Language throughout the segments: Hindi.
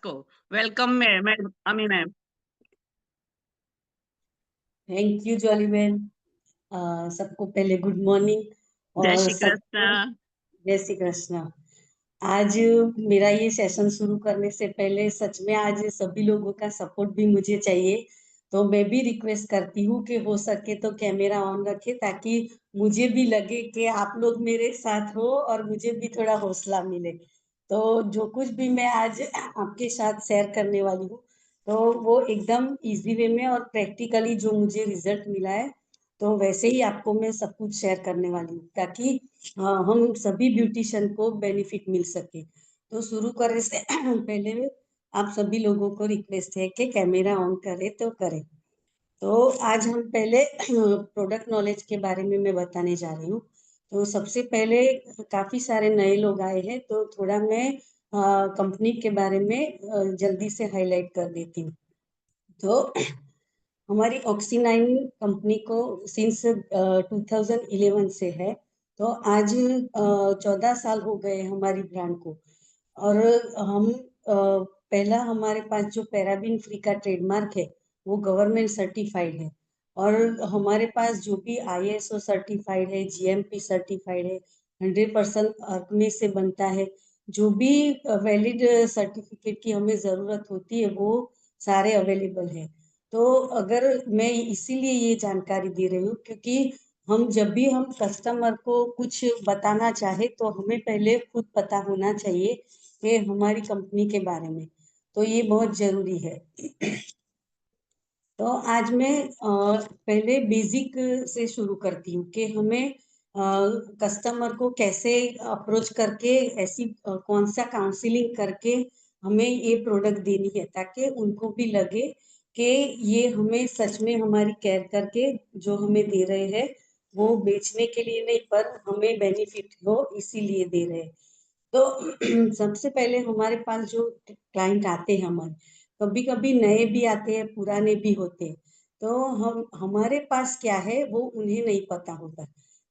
को वेलकम मैम अमी ma'am. Thank you jolly ma'am. सबको पहले गुड मॉर्निंग जय और श्री सबको कृष्ण। जय श्री कृष्ण। आज मेरा ये सेशन शुरू करने से पहले सच में आज सभी लोगों का सपोर्ट भी मुझे चाहिए, तो मैं भी रिक्वेस्ट करती हूँ कि हो सके तो कैमरा ऑन रखे ताकि मुझे भी लगे कि आप लोग मेरे साथ हो और मुझे भी थोड़ा हौसला मिले। तो जो कुछ भी मैं आज आपके साथ शेयर करने वाली हूँ तो वो एकदम इजी वे में और प्रैक्टिकली जो मुझे रिजल्ट मिला है तो वैसे ही आपको मैं सब कुछ शेयर करने वाली हूँ ताकि हम सभी ब्यूटिशियन को बेनिफिट मिल सके। तो शुरू करने से पहले आप सभी लोगों को रिक्वेस्ट है कि कैमरा ऑन करें तो करें। तो आज हम पहले प्रोडक्ट नॉलेज के बारे में मैं बताने जा रही हूँ। तो सबसे पहले काफी सारे नए लोग आए हैं तो थोड़ा मैं कंपनी के बारे में जल्दी से हाईलाइट कर देती हूँ। तो हमारी ऑक्सीनाइन कंपनी को सिंस 2011 से है। तो आज 14 साल हो गए हमारी ब्रांड को। और हम पहला हमारे पास जो पैराबिन फ्री का ट्रेडमार्क है वो गवर्नमेंट सर्टिफाइड है। और हमारे पास जो भी ISO सर्टिफाइड है, GMP सर्टिफाइड है, 100% अर्कने से बनता है। जो भी वैलिड सर्टिफिकेट की हमें जरूरत होती है वो सारे अवेलेबल है। तो अगर मैं इसीलिए ये जानकारी दे रही हूँ क्योंकि हम जब भी हम कस्टमर को कुछ बताना चाहे तो हमें पहले खुद पता होना चाहिए कि हमारी कंपनी के बारे में। तो ये बहुत जरूरी है। तो आज मैं पहले बेसिक से शुरू करती हूँ कि हमें कस्टमर को कैसे अप्रोच करके ऐसी कौन सा काउंसलिंग करके हमें ये प्रोडक्ट देनी है ताकि उनको भी लगे कि ये हमें सच में हमारी केयर करके जो हमें दे रहे हैं वो बेचने के लिए नहीं पर हमें बेनिफिट हो इसीलिए दे रहे हैं। तो सबसे पहले हमारे पास जो क्लाइंट आते हैं हमारे कभी कभी नए भी आते हैं पुराने भी होते हैं। तो हम हमारे पास क्या है वो उन्हें नहीं पता होता।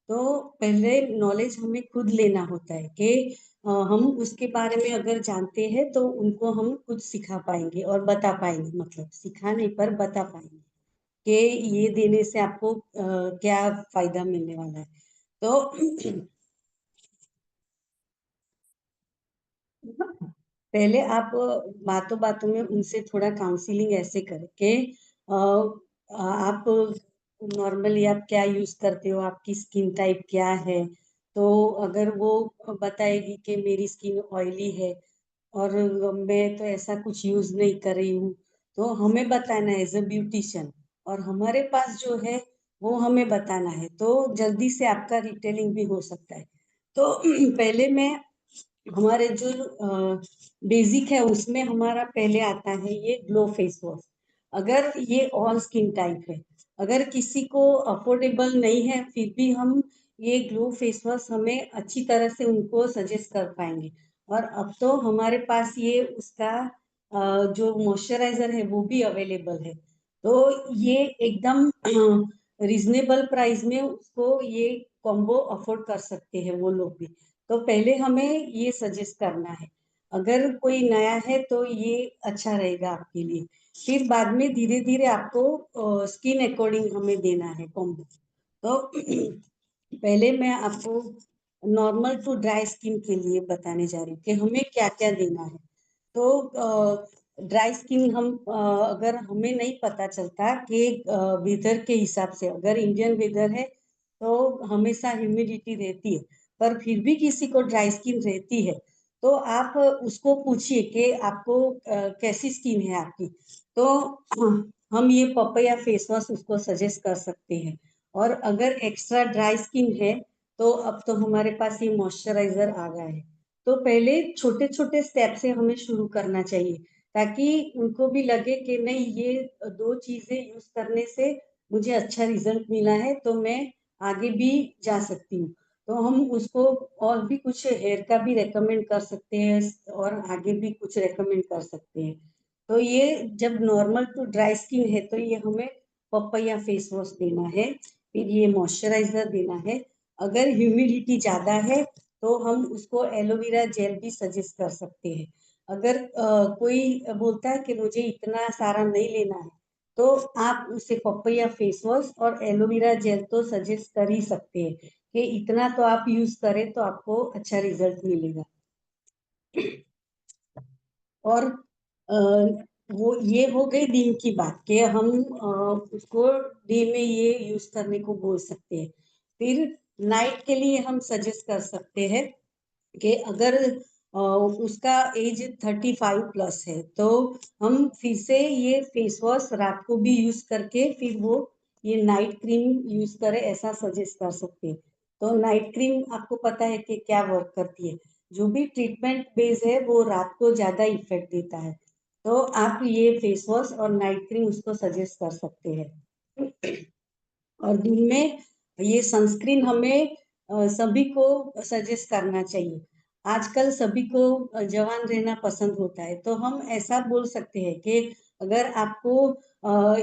तो पहले नॉलेज हमें खुद लेना होता है कि हम उसके बारे में अगर जानते हैं तो उनको हम कुछ सिखा पाएंगे और बता पाएंगे, मतलब सिखाने पर बता पाएंगे कि ये देने से आपको क्या फायदा मिलने वाला है। तो पहले आप बातों बातों में उनसे थोड़ा काउंसलिंग ऐसे करें कि आप नॉर्मली आप क्या यूज करते हो, आपकी स्किन टाइप क्या है। तो अगर वो बताएगी कि मेरी स्किन ऑयली है और मैं तो ऐसा कुछ यूज नहीं कर रही हूँ तो हमें बताना है एज अ ब्यूटिशियन। और हमारे पास जो है वो हमें बताना है तो जल्दी से आपका रिटेलिंग भी हो सकता है। तो पहले मैं हमारे जो बेसिक है उसमें हमारा पहले आता है ये ग्लो फेस वॉश। अगर ये ऑल स्किन टाइप है, अगर किसी को अफोर्डेबल नहीं है फिर भी हम ये ग्लो फेस वॉश हमें अच्छी तरह से उनको सजेस्ट कर पाएंगे। और अब तो हमारे पास ये उसका जो मॉइस्चराइजर है वो भी अवेलेबल है। तो ये एकदम रीजनेबल प्राइस में उसको ये कॉम्बो अफोर्ड कर सकते हैं वो लोग भी। तो पहले हमें ये सजेस्ट करना है। अगर कोई नया है तो ये अच्छा रहेगा आपके लिए। फिर बाद में धीरे धीरे आपको स्किन अकॉर्डिंग हमें देना है कॉम्बो। तो पहले मैं आपको नॉर्मल टू ड्राई स्किन के लिए बताने जा रही हूँ कि हमें क्या क्या देना है। तो ड्राई स्किन हम अगर हमें नहीं पता चलता कि वेदर के हिसाब से, अगर इंडियन वेदर है तो हमेशा ह्यूमिडिटी रहती है पर फिर भी किसी को ड्राई स्किन रहती है तो आप उसको पूछिए कि आपको कैसी स्किन है आपकी। तो हम ये पपैया फेस वॉश उसको सजेस्ट कर सकते हैं। और अगर एक्स्ट्रा ड्राई स्किन है तो अब तो हमारे पास ये मॉइस्चराइजर आ गया है। तो पहले छोटे छोटे स्टेप से हमें शुरू करना चाहिए ताकि उनको भी लगे कि नहीं ये दो चीजें यूज करने से मुझे अच्छा रिजल्ट मिला है तो मैं आगे भी जा सकती हूँ। तो हम उसको और भी कुछ हेयर का भी रेकमेंड कर सकते हैं और आगे भी कुछ रेकमेंड कर सकते हैं। तो ये जब नॉर्मल टू ड्राई स्किन है तो ये हमें पपैया फेस वॉश देना है, फिर ये मॉइस्चराइजर देना है। अगर ह्यूमिडिटी ज्यादा है तो हम उसको एलोवेरा जेल भी सजेस्ट कर सकते हैं। अगर कोई बोलता है कि मुझे इतना सारा नहीं लेना है, तो आप उसे पपैया फेस वॉश और एलोवेरा जेल तो सजेस्ट कर ही सकते हैं कि इतना तो आप यूज करें तो आपको अच्छा रिजल्ट मिलेगा। और वो ये हो गई दिन की बात कि हम उसको डे में ये यूज करने को बोल सकते हैं। फिर नाइट के लिए हम सजेस्ट कर सकते हैं कि अगर उसका एज 35+ है, तो हम फिर से ये फेस वॉश रात को भी यूज करके फिर वो ये नाइट क्रीम यूज करे, ऐसा सजेस्ट कर सकते हैं। तो नाइट क्रीम आपको पता है कि क्या वर्क करती है। जो भी ट्रीटमेंट बेस है वो रात को ज्यादा इफेक्ट देता है, तो आप ये फेस वॉश और नाइट क्रीम उसको सजेस्ट कर सकते हैं। और दिन में ये सनस्क्रीन हमें सभी को सजेस्ट करना चाहिए। आजकल सभी को जवान रहना पसंद होता है, तो हम ऐसा बोल सकते हैं कि अगर आपको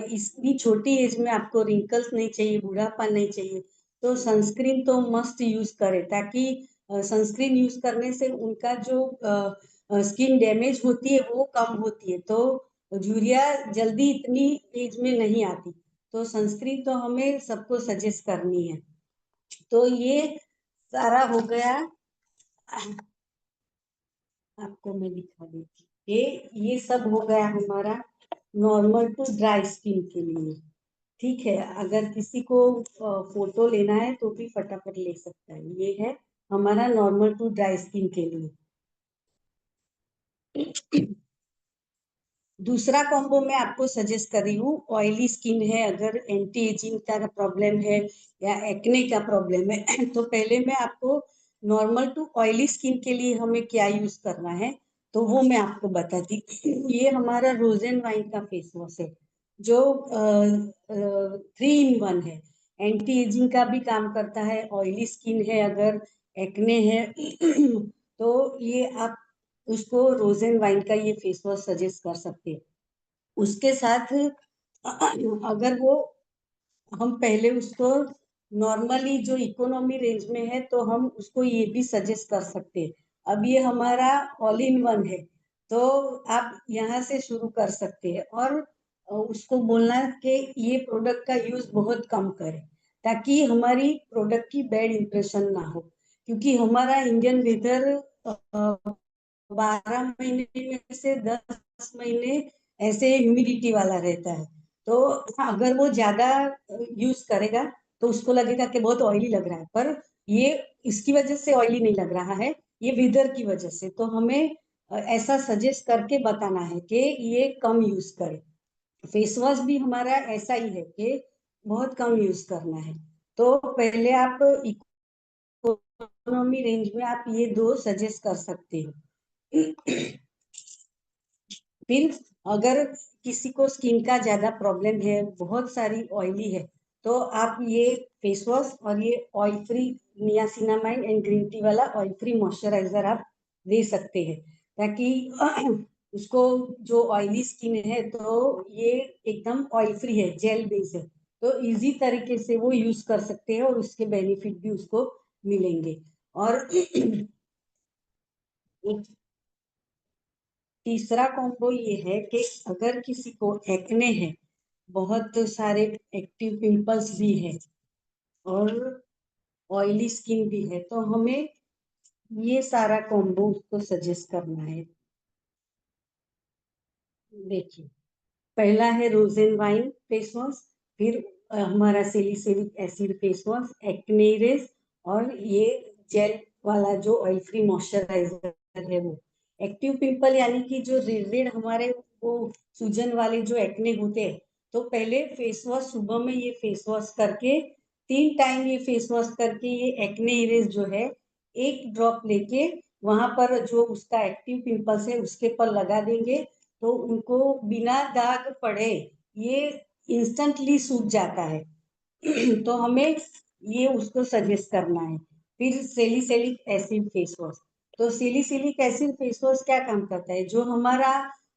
इतनी छोटी एज में आपको रिंकल्स नहीं चाहिए, बुढ़ापा नहीं चाहिए, तो सनस्क्रीन तो मस्ट यूज करें, ताकि सनस्क्रीन यूज करने से उनका जो स्किन डैमेज होती है वो कम होती है, तो झुर्रियाँ जल्दी इतनी एज में नहीं आती। तो सनस्क्रीन तो हमें सबको सजेस्ट करनी है। तो ये सारा हो गया, आपको मैं दिखा देती ये सब हो गया हमारा नॉर्मल टू ड्राई स्किन के लिए। ठीक है, अगर किसी को फोटो लेना है तो भी फटाफट ले सकता है। ये है हमारा नॉर्मल टू ड्राई स्किन के लिए। दूसरा कॉम्बो मैं आपको सजेस्ट कर रही हूँ, ऑयली स्किन है, अगर एंटी एजिंग का प्रॉब्लम है या एक्ने का प्रॉब्लम है, तो पहले मैं आपको नॉर्मल टू ऑयली स्किन के लिए हमें क्या यूज करना है तो वो मैं आपको बताती। ये हमारा रोज एंड वाइन का फेस वॉश है, जो 3 in 1 है। एंटी एजिंग का भी काम करता है, ऑयली स्किन है, अगर एक्ने है तो ये आप उसको रोज एंड वाइन का ये फेस वॉश सजेस्ट कर सकते हैं। उसके साथ अगर वो हम पहले उसको नॉर्मली जो इकोनॉमी रेंज में है, तो हम उसको ये भी सजेस्ट कर सकते हैं। अब ये हमारा ऑल इन वन है, तो आप यहाँ से शुरू कर सकते हैं और उसको बोलना कि ये प्रोडक्ट का यूज बहुत कम करें, ताकि हमारी प्रोडक्ट की बैड इंप्रेशन ना हो। क्योंकि हमारा इंडियन वेदर 12 महीने में से 10 महीने ऐसे ह्यूमिडिटी वाला रहता है, तो अगर वो ज्यादा यूज करेगा तो उसको लगेगा कि बहुत ऑयली लग रहा है, पर ये इसकी वजह से ऑयली नहीं लग रहा है, ये वेदर की वजह से। तो हमें ऐसा सजेस्ट करके बताना है कि ये कम यूज करे। फेस वॉश भी हमारा ऐसा ही है कि बहुत कम यूज करना है। तो पहले आप इकोनॉमी रेंज में आप ये दो सजेस्ट कर सकते हैं। फिर अगर किसी को स्किन का ज्यादा प्रॉब्लम है, बहुत सारी ऑयली है, तो आप ये फेस वॉश और ये oil free niacinamide and green tea वाला ऑयल फ्री मॉइस्चराइजर आप दे सकते हैं, ताकि उसको जो ऑयली स्किन है तो ये एकदम ऑयल फ्री है, जेल बेस है, तो इजी तरीके से वो यूज कर सकते हैं और उसके बेनिफिट भी उसको मिलेंगे। और एक तीसरा कॉम्बो ये है कि अगर किसी को एक्ने है, बहुत सारे एक्टिव पिंपल्स भी है और ऑयली स्किन भी है, तो हमें ये सारा कॉम्बो उसको सजेस्ट करना है। देखिए, पहला है रोज एंड वाइन फेस वॉश, फिर हमारा सेलिसिलिक एसिड फेस वॉश, एक्नेरेस, और ये जेल वाला जो ऑयल फ्री मॉइस्चराइजर है वो। एक्टिव पिंपल यानी कि जो रेड रेड हमारे वो सूजन वाले जो एक्ने होते हैं, तो पहले फेस वॉश सुबह में ये फेस वॉश करके 3 टाइम ये फेस वॉश करके ये एक्ने इरेज जो है 1 ड्रॉप लेके वहां पर जो उसका एक्टिव पिंपल्स है उसके पर लगा देंगे, तो उनको बिना दाग पड़े ये इंस्टेंटली सूख जाता है। तो हमें ये उसको सजेस्ट करना है। फिर सेलिसिलिक एसिड फेस वॉश, तो सेलिसिलिक एसिड फेस वॉश क्या काम करता है, जो हमारा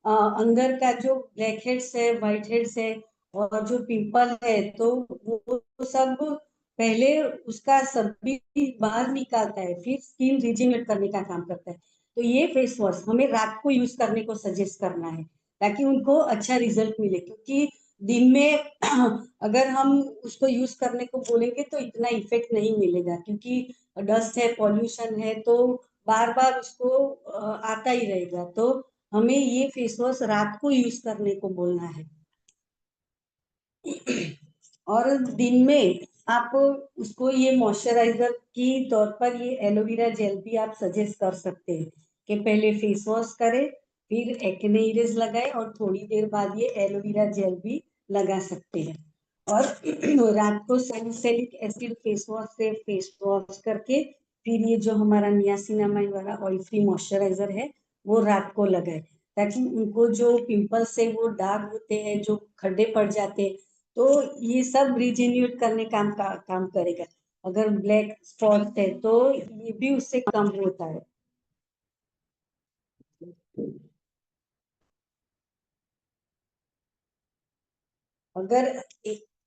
अंदर का जो ब्लैक हेड्स है, व्हाइट हेड्स है और जो पिंपल है, तो वो सब पहले उसका सभी बाहर निकालता है, फिर स्किन रिजिनेट करने का काम करता है। तो ये फेस वॉश हमें रात को यूज करने को सजेस्ट करना है, ताकि उनको अच्छा रिजल्ट मिले। क्योंकि दिन में अगर हम उसको यूज करने को बोलेंगे तो इतना इफेक्ट नहीं मिलेगा, क्योंकि डस्ट है, पॉल्यूशन है, तो बार बार उसको आता ही रहेगा। तो हमें ये फेस वॉश रात को यूज करने को बोलना है। और दिन में आप उसको ये मॉइस्चराइजर की तौर पर ये एलोवेरा जेल भी आप सजेस्ट कर सकते हैं कि पहले फेस वॉश करें, फिर एक्ने इरेज लगाए, और थोड़ी देर बाद ये एलोवेरा जेल भी लगा सकते हैं। और रात को सैलिसिलिक एसिड फेस वॉश से फेस वॉश करके फिर ये जो हमारा नियासिनामाइड वाला ऑयल फ्री मॉइस्चराइजर है वो रात को लगाए, ताकि उनको जो पिंपल्स है, वो दाग होते हैं, जो खड्डे पड़ जाते हैं, तो ये सब रिजेन्यूएट करने काम करेगा। अगर ब्लैक स्पॉट है तो ये भी उससे कम होता है। अगर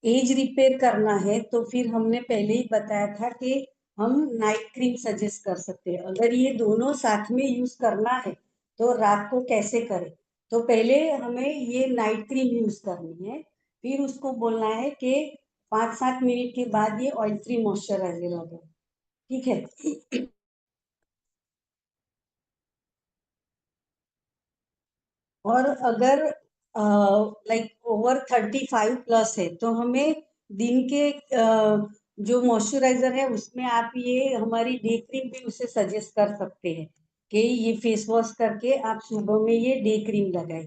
एज रिपेयर करना है तो फिर हमने पहले ही बताया था कि हम नाइट क्रीम सजेस्ट कर सकते हैं। अगर ये दोनों साथ में यूज करना है तो रात को कैसे करें? तो पहले हमें ये नाइट क्रीम यूज करनी है, फिर उसको बोलना है कि 5-7 मिनट के बाद ये ऑयल फ्री मॉइस्चराइजर लगाए। ठीक है। और अगर लाइक ओवर 35+ है तो हमें दिन के जो मॉइस्चराइजर है उसमें आप ये हमारी डे क्रीम भी उसे सजेस्ट कर सकते हैं कि ये फेस वॉश करके आप सुबह में ये डे क्रीम लगाए।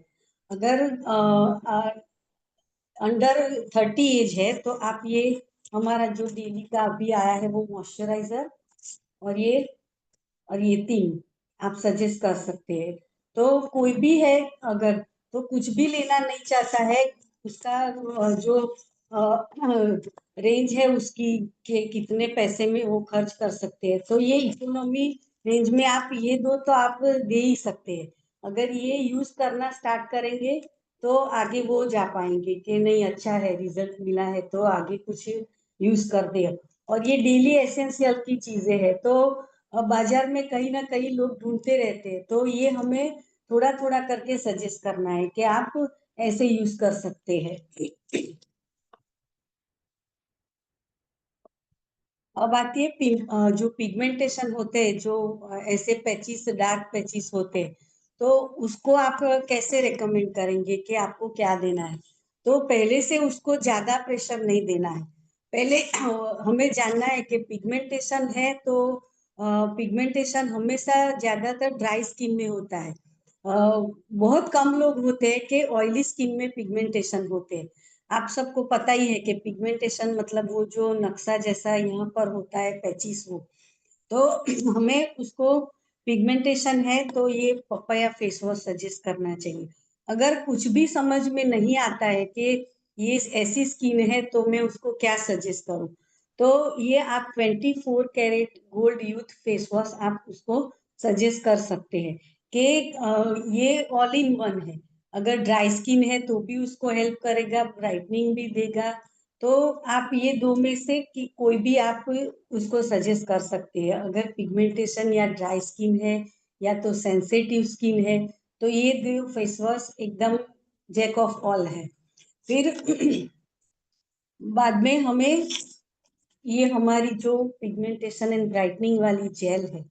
अगर अंडर 30 एज है तो आप ये हमारा जो डेली का अभी आया है वो मॉइस्चराइजर और ये 3 आप सजेस्ट कर सकते हैं। तो कोई भी है अगर, तो कुछ भी लेना नहीं चाहता है, उसका जो रेंज है उसकी के कितने पैसे में वो खर्च कर सकते हैं, तो ये इकोनॉमी रेंज में आप ये दो तो आप दे ही सकते हैं। अगर ये यूज करना स्टार्ट करेंगे तो आगे वो जा पाएंगे कि नहीं अच्छा है, रिजल्ट मिला है, तो आगे कुछ यूज कर दे। और ये डेली एसेंशियल की चीजें हैं, तो बाजार में कहीं ना कहीं लोग ढूंढते रहते हैं, तो ये हमें थोड़ा थोड़ा करके सजेस्ट करना है कि आप ऐसे यूज कर सकते हैं। अब आती है जो पिगमेंटेशन होते हैं, जो ऐसे पैचिस, डार्क पैचिस होते हैं, तो उसको आप कैसे रेकमेंड करेंगे कि आपको क्या देना है? तो पहले से उसको ज्यादा प्रेशर नहीं देना है। पहले हमें जानना है कि पिगमेंटेशन है तो पिगमेंटेशन हमेशा ज्यादातर ड्राई स्किन में होता है। बहुत कम लोग होते हैं कि ऑयली स्किन में पिगमेंटेशन होते हैं। आप सबको पता ही है कि पिगमेंटेशन मतलब वो जो नक्शा जैसा यहाँ पर होता है, पैचिस, वो तो हमें उसको पिगमेंटेशन है तो ये पपाया फेस वॉश सजेस्ट करना चाहिए। अगर कुछ भी समझ में नहीं आता है कि ये ऐसी स्किन है तो मैं उसको क्या सजेस्ट करूं, तो ये आप 24 carat gold youth face wash आप उसको सजेस्ट कर सकते हैं कि ये ऑल इन वन है। अगर ड्राई स्किन है तो भी उसको हेल्प करेगा, ब्राइटनिंग भी देगा। तो आप ये दो में से कि कोई भी आप उसको सजेस्ट कर सकते हैं। अगर पिगमेंटेशन या ड्राई स्किन है या तो सेंसिटिव स्किन है, तो ये दो फेस वॉश एकदम जैक ऑफ ऑल है। फिर बाद में हमें ये हमारी जो पिगमेंटेशन एंड ब्राइटनिंग वाली जेल है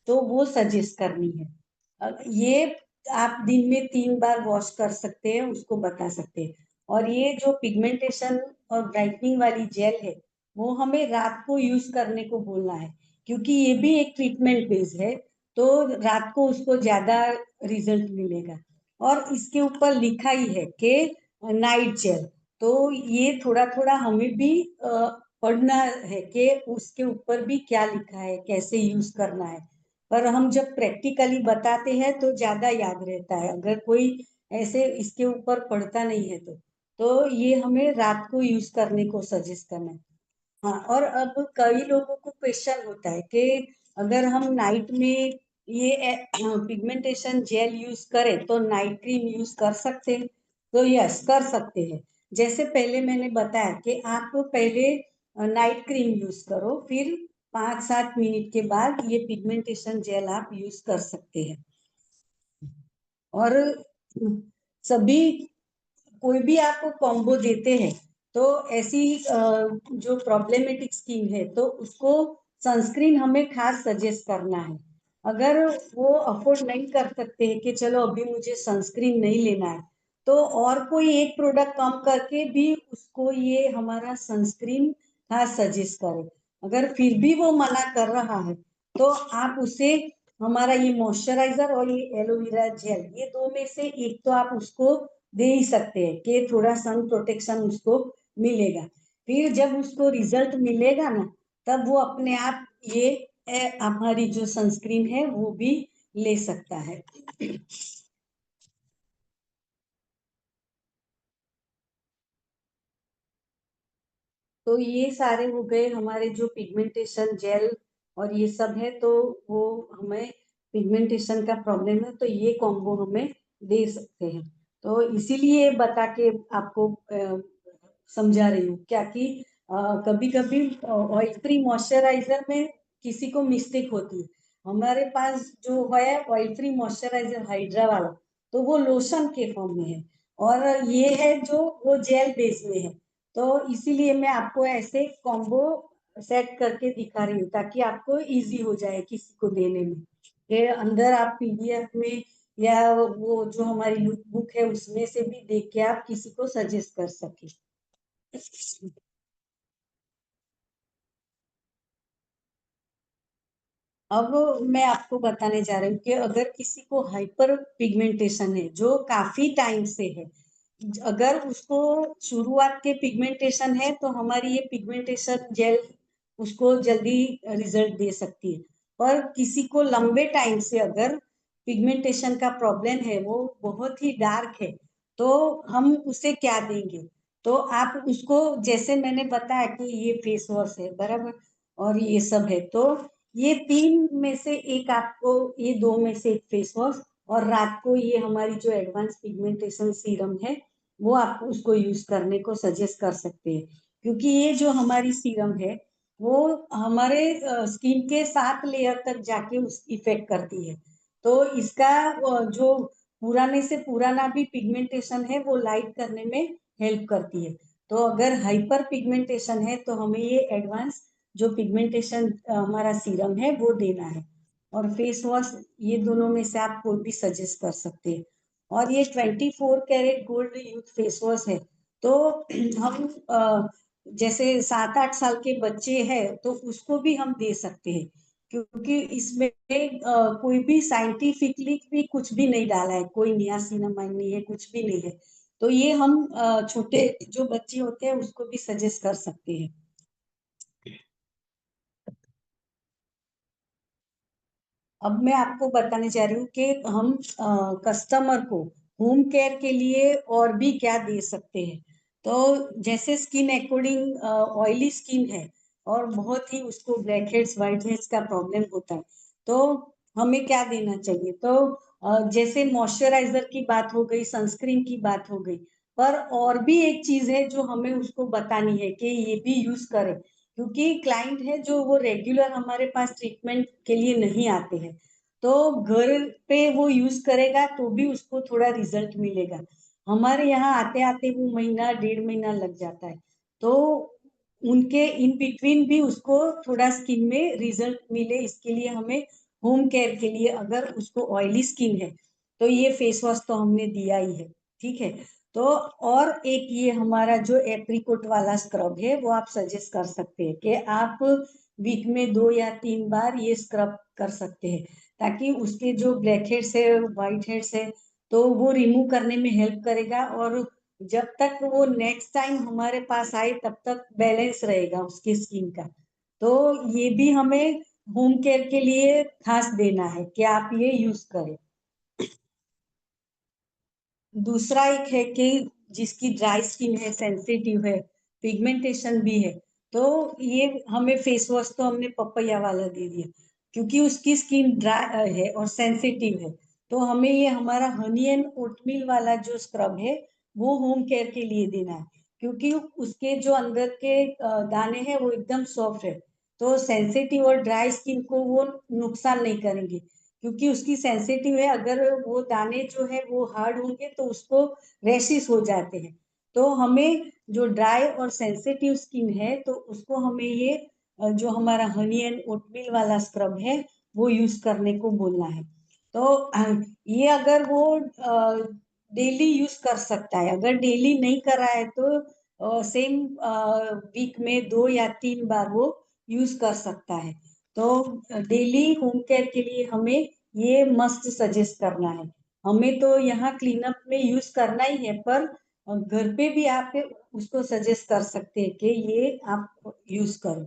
तो वो सजेस्ट करनी है। ये आप दिन में 3 बार वॉश कर सकते हैं, उसको बता सकते हैं। और ये जो पिगमेंटेशन और ब्राइटनिंग वाली जेल है वो हमें रात को यूज करने को बोलना है, क्योंकि ये भी एक ट्रीटमेंट बेस है, तो रात को उसको ज्यादा रिजल्ट मिलेगा। और इसके ऊपर लिखा ही है कि नाइट जेल, तो ये थोड़ा थोड़ा हमें भी पढ़ना है कि उसके ऊपर भी क्या लिखा है, कैसे यूज करना है। पर हम जब प्रैक्टिकली बताते हैं तो ज्यादा याद रहता है, अगर कोई ऐसे इसके ऊपर पढ़ता नहीं है तो ये हमें रात को यूज करने को सजेस्ट करना है। हाँ, और अब कई लोगों को क्वेश्चन होता है कि अगर हम नाइट में ये पिगमेंटेशन जेल यूज करें तो नाइट क्रीम यूज कर सकते हैं? तो यस, कर सकते हैं। जैसे पहले मैंने बताया कि आप पहले नाइट क्रीम यूज करो, फिर 5-7 मिनट के बाद ये पिगमेंटेशन जेल आप यूज कर सकते हैं। और सभी कोई भी आपको कॉम्बो देते हैं तो ऐसी जो प्रॉब्लमेटिक स्किन है तो उसको सनस्क्रीन हमें खास सजेस्ट करना है। अगर वो अफोर्ड नहीं कर सकते हैं कि चलो अभी मुझे सनस्क्रीन नहीं लेना है तो और कोई एक प्रोडक्ट कम करके भी उसको ये हमारा सनस्क्रीन खास सजेस्ट करें। अगर फिर भी वो मना कर रहा है तो आप उसे हमारा ये मॉइस्चराइजर और ये एलोवेरा जेल ये दो में से एक तो आप उसको दे ही सकते हैं कि थोड़ा सन प्रोटेक्शन उसको मिलेगा। फिर जब उसको रिजल्ट मिलेगा ना तब वो अपने आप ये हमारी जो सनस्क्रीन है वो भी ले सकता है। तो ये सारे हो गए हमारे जो पिगमेंटेशन जेल और ये सब है। तो वो हमें पिगमेंटेशन का प्रॉब्लम है तो ये कॉम्बो हमें दे सकते हैं। तो इसीलिए बता के आपको समझा रही हूँ क्या कि कभी कभी ऑयल फ्री मॉइस्चराइजर में किसी को मिस्टेक होती है। हमारे पास जो है ऑयल फ्री मॉइस्चराइजर हाइड्रा वाला तो वो लोशन के फॉर्म में है और ये है जो वो जेल बेस में है। तो इसीलिए मैं आपको ऐसे कॉम्बो सेट करके दिखा रही हूँ ताकि आपको इजी हो जाए किसी को देने में। ये अंदर आप पीडीएफ में या वो जो हमारी लुक बुक है उसमें से भी देख के आप किसी को सजेस्ट कर सके। अब मैं आपको बताने जा रही हूँ कि अगर किसी को हाइपर पिगमेंटेशन है जो काफी टाइम से है, अगर उसको शुरुआत के पिगमेंटेशन है तो हमारी ये पिगमेंटेशन जेल उसको जल्दी रिजल्ट दे सकती है। पर किसी को लंबे टाइम से अगर पिगमेंटेशन का प्रॉब्लम है वो बहुत ही डार्क है तो हम उसे क्या देंगे। तो आप उसको जैसे मैंने बताया कि ये फेस वॉश है बराबर और ये सब है तो ये तीन में से एक आपको ये दो में से एक फेस वॉश और रात को ये हमारी जो एडवांस पिगमेंटेशन सीरम है वो आप उसको यूज करने को सजेस्ट कर सकते हैं। क्योंकि ये जो हमारी सीरम है वो हमारे स्किन के 7 लेयर तक जाके उस इफेक्ट करती है। तो इसका जो पुराने से पुराना भी पिगमेंटेशन है वो लाइट करने में हेल्प करती है। तो अगर हाइपर पिगमेंटेशन है तो हमें ये एडवांस जो पिगमेंटेशन हमारा सीरम है वो देना है। और फेस वॉश ये दोनों में से आप कोई भी सजेस्ट कर सकते हैं। और ये 24 carat gold youth face wash है। तो हम जैसे 7-8 साल के बच्चे हैं तो उसको भी हम दे सकते हैं क्योंकि इसमें कोई भी साइंटिफिकली भी कुछ भी नहीं डाला है, कोई नियासिनामाइड नहीं है, कुछ भी नहीं है। तो ये हम छोटे जो बच्चे होते हैं उसको भी सजेस्ट कर सकते हैं। अब मैं आपको बताने जा रही हूँ कि हम कस्टमर को होम केयर के लिए और भी क्या दे सकते हैं। तो जैसे स्किन अकॉर्डिंग ऑयली स्किन है और बहुत ही उसको ब्लैक हेड्स व्हाइट हेड्स का प्रॉब्लम होता है तो हमें क्या देना चाहिए। तो जैसे मॉइस्चराइजर की बात हो गई, सनस्क्रीन की बात हो गई, पर और भी एक चीज है जो हमें उसको बतानी है कि ये भी यूज करें क्योंकि क्लाइंट है जो वो रेगुलर हमारे पास ट्रीटमेंट के लिए नहीं आते हैं। तो घर पे वो यूज करेगा तो भी उसको थोड़ा रिजल्ट मिलेगा। हमारे यहाँ आते आते वो महीना 1.5 महीना लग जाता है। तो उनके इन बिटवीन भी उसको थोड़ा स्किन में रिजल्ट मिले इसके लिए हमें होम केयर के लिए अगर उसको ऑयली स्किन है तो ये फेस वॉश तो हमने दिया ही है। ठीक है। तो और एक ये हमारा जो एप्रिकोट वाला स्क्रब है वो आप सजेस्ट कर सकते हैं कि आप वीक में 2 या 3 बार ये स्क्रब कर सकते हैं ताकि उसके जो ब्लैक हेड्स है व्हाइट हेड्स है तो वो रिमूव करने में हेल्प करेगा और जब तक वो नेक्स्ट टाइम हमारे पास आए तब तक बैलेंस रहेगा उसकी स्किन का। तो ये भी हमें होम केयर के लिए खास देना है कि आप ये यूज करें। दूसरा एक है कि जिसकी ड्राई स्किन है, सेंसिटिव है, पिगमेंटेशन भी है तो ये हमें फेस वॉश तो हमने पपैया वाला दे दिया क्योंकि उसकी स्किन ड्राई है और सेंसिटिव है। तो हमें ये हमारा हनी एंड ओटमील वाला जो स्क्रब है वो होम केयर के लिए देना है क्योंकि उसके जो अंदर के दाने हैं वो एकदम सॉफ्ट है तो सेंसिटिव और ड्राई स्किन को वो नुकसान नहीं करेंगे। क्योंकि उसकी सेंसिटिव है। अगर वो दाने जो है वो हार्ड होंगे तो उसको रैशेस हो जाते हैं। तो हमें जो ड्राई और सेंसिटिव स्किन है तो उसको हमें ये जो हमारा हनी एंड ओटमील वाला स्क्रब है वो यूज करने को बोलना है। तो ये अगर वो डेली यूज कर सकता है। अगर डेली नहीं कर रहा है तो सेम वीक में 2 या 3 बार वो यूज कर सकता है। तो डेली होम केयर के लिए हमें ये मस्ट सजेस्ट करना है। हमें तो यहाँ क्लीनअप में यूज करना ही है, पर घर पे भी आप उसको सजेस्ट कर सकते हैं कि ये आप यूज करो।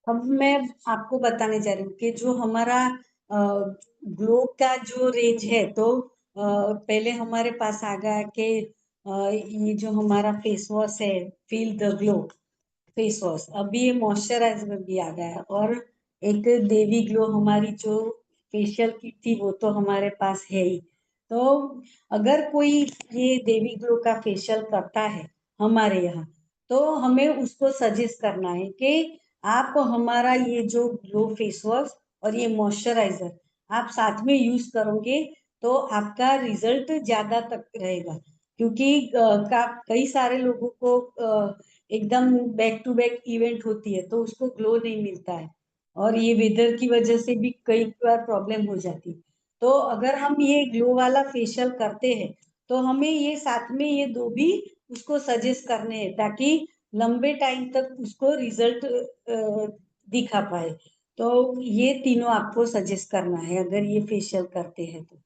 अब मैं आपको बताने जा रही हूँ कि जो हमारा ग्लो का जो रेंज है, तो पहले हमारे पास आ गया कि ये जो हमारा फेस वॉश है, feel the glow face wash. अभी ये मॉइस्चराइजर भी आ गया है, और एक देवी ग्लो हमारी जो फेशियल किट थी वो तो हमारे पास है ही। तो अगर कोई ये देवी ग्लो का फेशियल करता है हमारे यहाँ, तो हमें उसको सजेस्ट करना है कि आप हमारा ये जो ग्लो फेस वॉश और ये मॉइस्चराइजर आप साथ में यूज करोगे तो आपका रिजल्ट ज्यादा तक रहेगा। क्योंकि कई सारे लोगों को एकदम बैक टू बैक इवेंट होती है तो उसको ग्लो नहीं मिलता है, और ये वेदर की वजह से भी कई बार प्रॉब्लम हो जाती है। तो अगर हम ये ग्लो वाला फेशियल करते हैं तो हमें ये साथ में ये दो भी उसको सजेस्ट करने हैं, ताकि लंबे टाइम तक उसको रिजल्ट दिखा पाए। तो ये तीनों आपको सजेस्ट करना है अगर ये फेशियल करते हैं तो।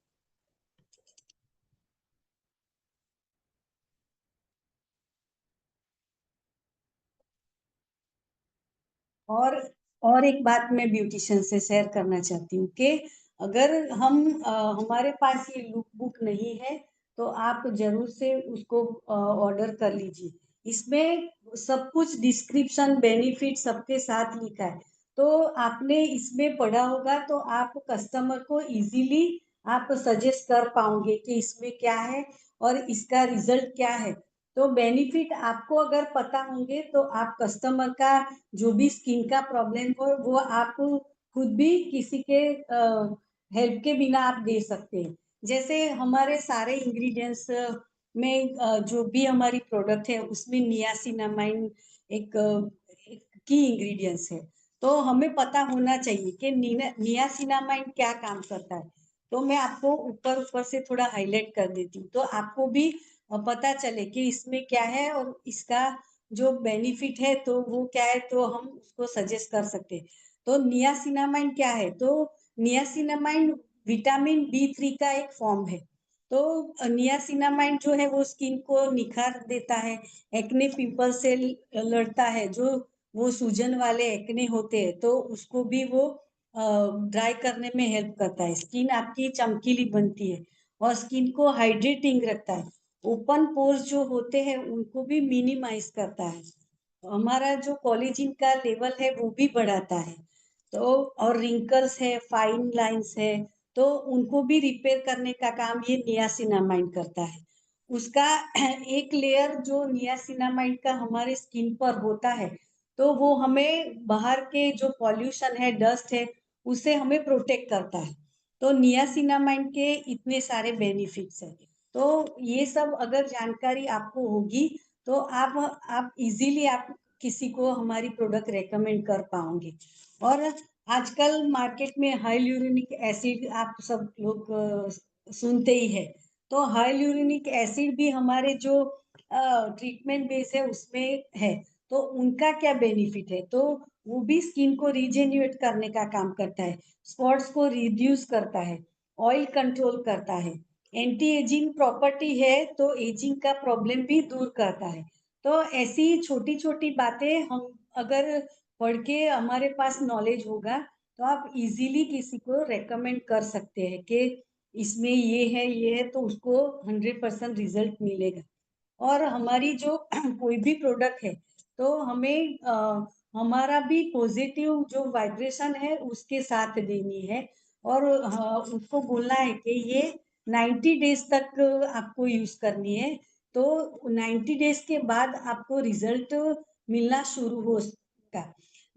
और और एक बात मैं ब्यूटिशियन से शेयर करना चाहती हूँ कि अगर हमारे पास ये लुक बुक नहीं है तो आप जरूर से उसको ऑर्डर कर लीजिए। इसमें सब कुछ डिस्क्रिप्शन बेनिफिट सबके साथ लिखा है। तो आपने इसमें पढ़ा होगा तो आप कस्टमर को इजीली आप सजेस्ट कर पाओगे कि इसमें क्या है और इसका रिजल्ट क्या है। तो बेनिफिट आपको अगर पता होंगे तो आप कस्टमर का जो भी स्किन का प्रॉब्लम हो वो आप खुद भी किसी के हेल्प के बिना आप दे सकते हैं। जैसे हमारे सारे इंग्रेडिएंट्स में जो भी हमारी प्रोडक्ट है उसमें नियासिनामाइड एक, एक की इंग्रेडिएंट्स है। तो हमें पता होना चाहिए कि नियासिनामाइड क्या काम करता है। तो मैं आपको ऊपर ऊपर से थोड़ा हाईलाइट कर देती हूँ तो आपको भी पता चले कि इसमें क्या है और इसका जो बेनिफिट है तो वो क्या है, तो हम उसको सजेस्ट कर सकते हैं। तो नियासिनामाइड क्या है, तो नियासिनामाइड विटामिन B3 का एक फॉर्म है। तो नियासिनामाइड जो है वो स्किन को निखार देता है, एक्ने पिंपल से लड़ता है। जो वो सूजन वाले एक्ने होते हैं तो उसको भी वो ड्राई करने में हेल्प करता है। स्किन आपकी चमकीली बनती है और स्किन को हाइड्रेटिंग रखता है। ओपन पोर्स जो होते हैं उनको भी मिनिमाइज करता है। हमारा जो कोलेजन का लेवल है वो भी बढ़ाता है। तो और रिंकल्स है, फाइन लाइंस है, तो उनको भी रिपेयर करने का काम ये नियासिनामाइड करता है। उसका एक लेयर जो नियासिनामाइड का हमारे स्किन पर होता है तो वो हमें बाहर के जो पॉल्यूशन है, डस्ट है, उससे हमें प्रोटेक्ट करता है। तो नियासिनामाइड के इतने सारे बेनिफिट्स है। तो ये सब अगर जानकारी आपको होगी तो आप इजीली आप किसी को हमारी प्रोडक्ट रेकमेंड कर पाओगे। और आजकल मार्केट में हाइल्यूरोनिक एसिड आप सब लोग सुनते ही है। तो हाइल्यूरोनिक एसिड भी हमारे जो ट्रीटमेंट बेस है उसमें है। तो उनका क्या बेनिफिट है, तो वो भी स्किन को रिजेन्युएट करने का काम करता है, स्पॉट्स को रिड्यूस करता है, ऑयल कंट्रोल करता है, एंटी एजिंग प्रॉपर्टी है तो एजिंग का प्रॉब्लम भी दूर करता है। तो ऐसी छोटी छोटी बातें हम अगर पढ़ के हमारे पास नॉलेज होगा तो आप इजीली किसी को रेकमेंड कर सकते हैं कि इसमें ये है तो उसको 100% रिजल्ट मिलेगा। और हमारी जो कोई भी प्रोडक्ट है तो हमें हमारा भी पॉजिटिव जो वाइब्रेशन है उसके साथ देनी है। और उसको बोलना है कि ये 90 डेज तक आपको यूज करनी है। तो 90 डेज के बाद आपको रिजल्ट मिलना शुरू हो सकता।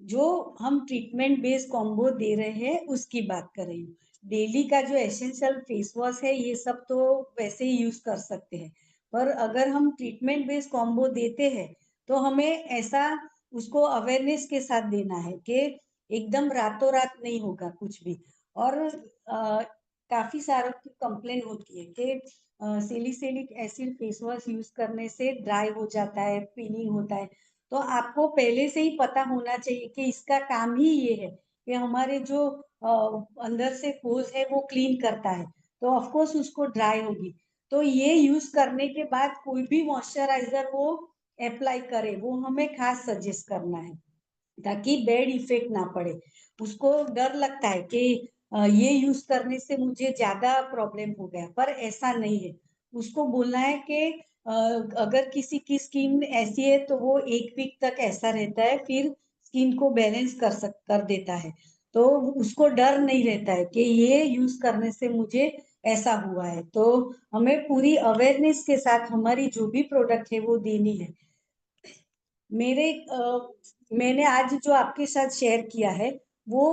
जो हम ट्रीटमेंट बेस्ड कॉम्बो दे रहे हैं उसकी बात कर रही हूँ। डेली का जो एसेंशियल फेस वॉश है ये सब तो वैसे ही यूज कर सकते हैं, पर अगर हम ट्रीटमेंट बेस्ड कॉम्बो देते हैं तो हमें ऐसा उसको अवेयरनेस के साथ देना है कि एकदम रातों रात नहीं होगा कुछ भी। और काफी सारों की कंप्लेन होती है कि salicylic acid face wash use करने से ड्राई हो जाता है, पिनिंग होता है। तो आपको पहले से ही पता होना चाहिए कि इसका काम ही ये है कि हमारे जो अंदर से पोर्स है वो क्लीन करता है, तो ऑफ कोर्स उसको ड्राई होगी। तो ये यूज करने के बाद कोई भी मॉइस्चराइजर वो अप्लाई करे वो हमें खास सजेस्ट करना है, ताकि बैड इफेक्ट ना पड़े। उसको डर लगता है कि ये यूज करने से मुझे ज्यादा प्रॉब्लम हो गया, पर ऐसा नहीं है। उसको बोलना है कि अगर किसी की स्किन ऐसी है तो वो 1 वीक तक ऐसा रहता है, फिर स्किन को बैलेंस कर देता है। तो उसको डर नहीं रहता है कि ये यूज करने से मुझे ऐसा हुआ है। तो हमें पूरी अवेयरनेस के साथ हमारी जो भी प्रोडक्ट है वो देनी है। मेरे मैंने आज जो आपके साथ शेयर किया है वो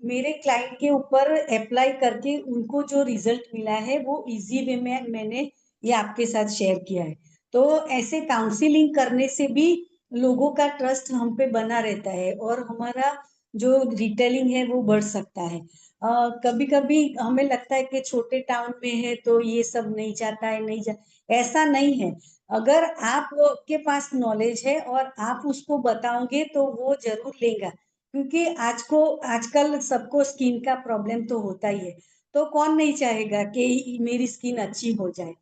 मेरे क्लाइंट के ऊपर अप्लाई करके उनको जो रिजल्ट मिला है वो इजी वे में मैंने ये आपके साथ शेयर किया है। तो ऐसे काउंसलिंग करने से भी लोगों का ट्रस्ट हम पे बना रहता है और हमारा जो रिटेलिंग है वो बढ़ सकता है। कभी कभी हमें लगता है कि छोटे टाउन में है तो ये सब नहीं जाता है, नहीं जा ऐसा नहीं है। अगर आपके पास नॉलेज है और आप उसको बताओगे तो वो जरूर लेगा, क्योंकि आजकल सबको स्किन का प्रॉब्लम तो होता ही है। तो कौन नहीं चाहेगा कि मेरी स्किन अच्छी हो जाए।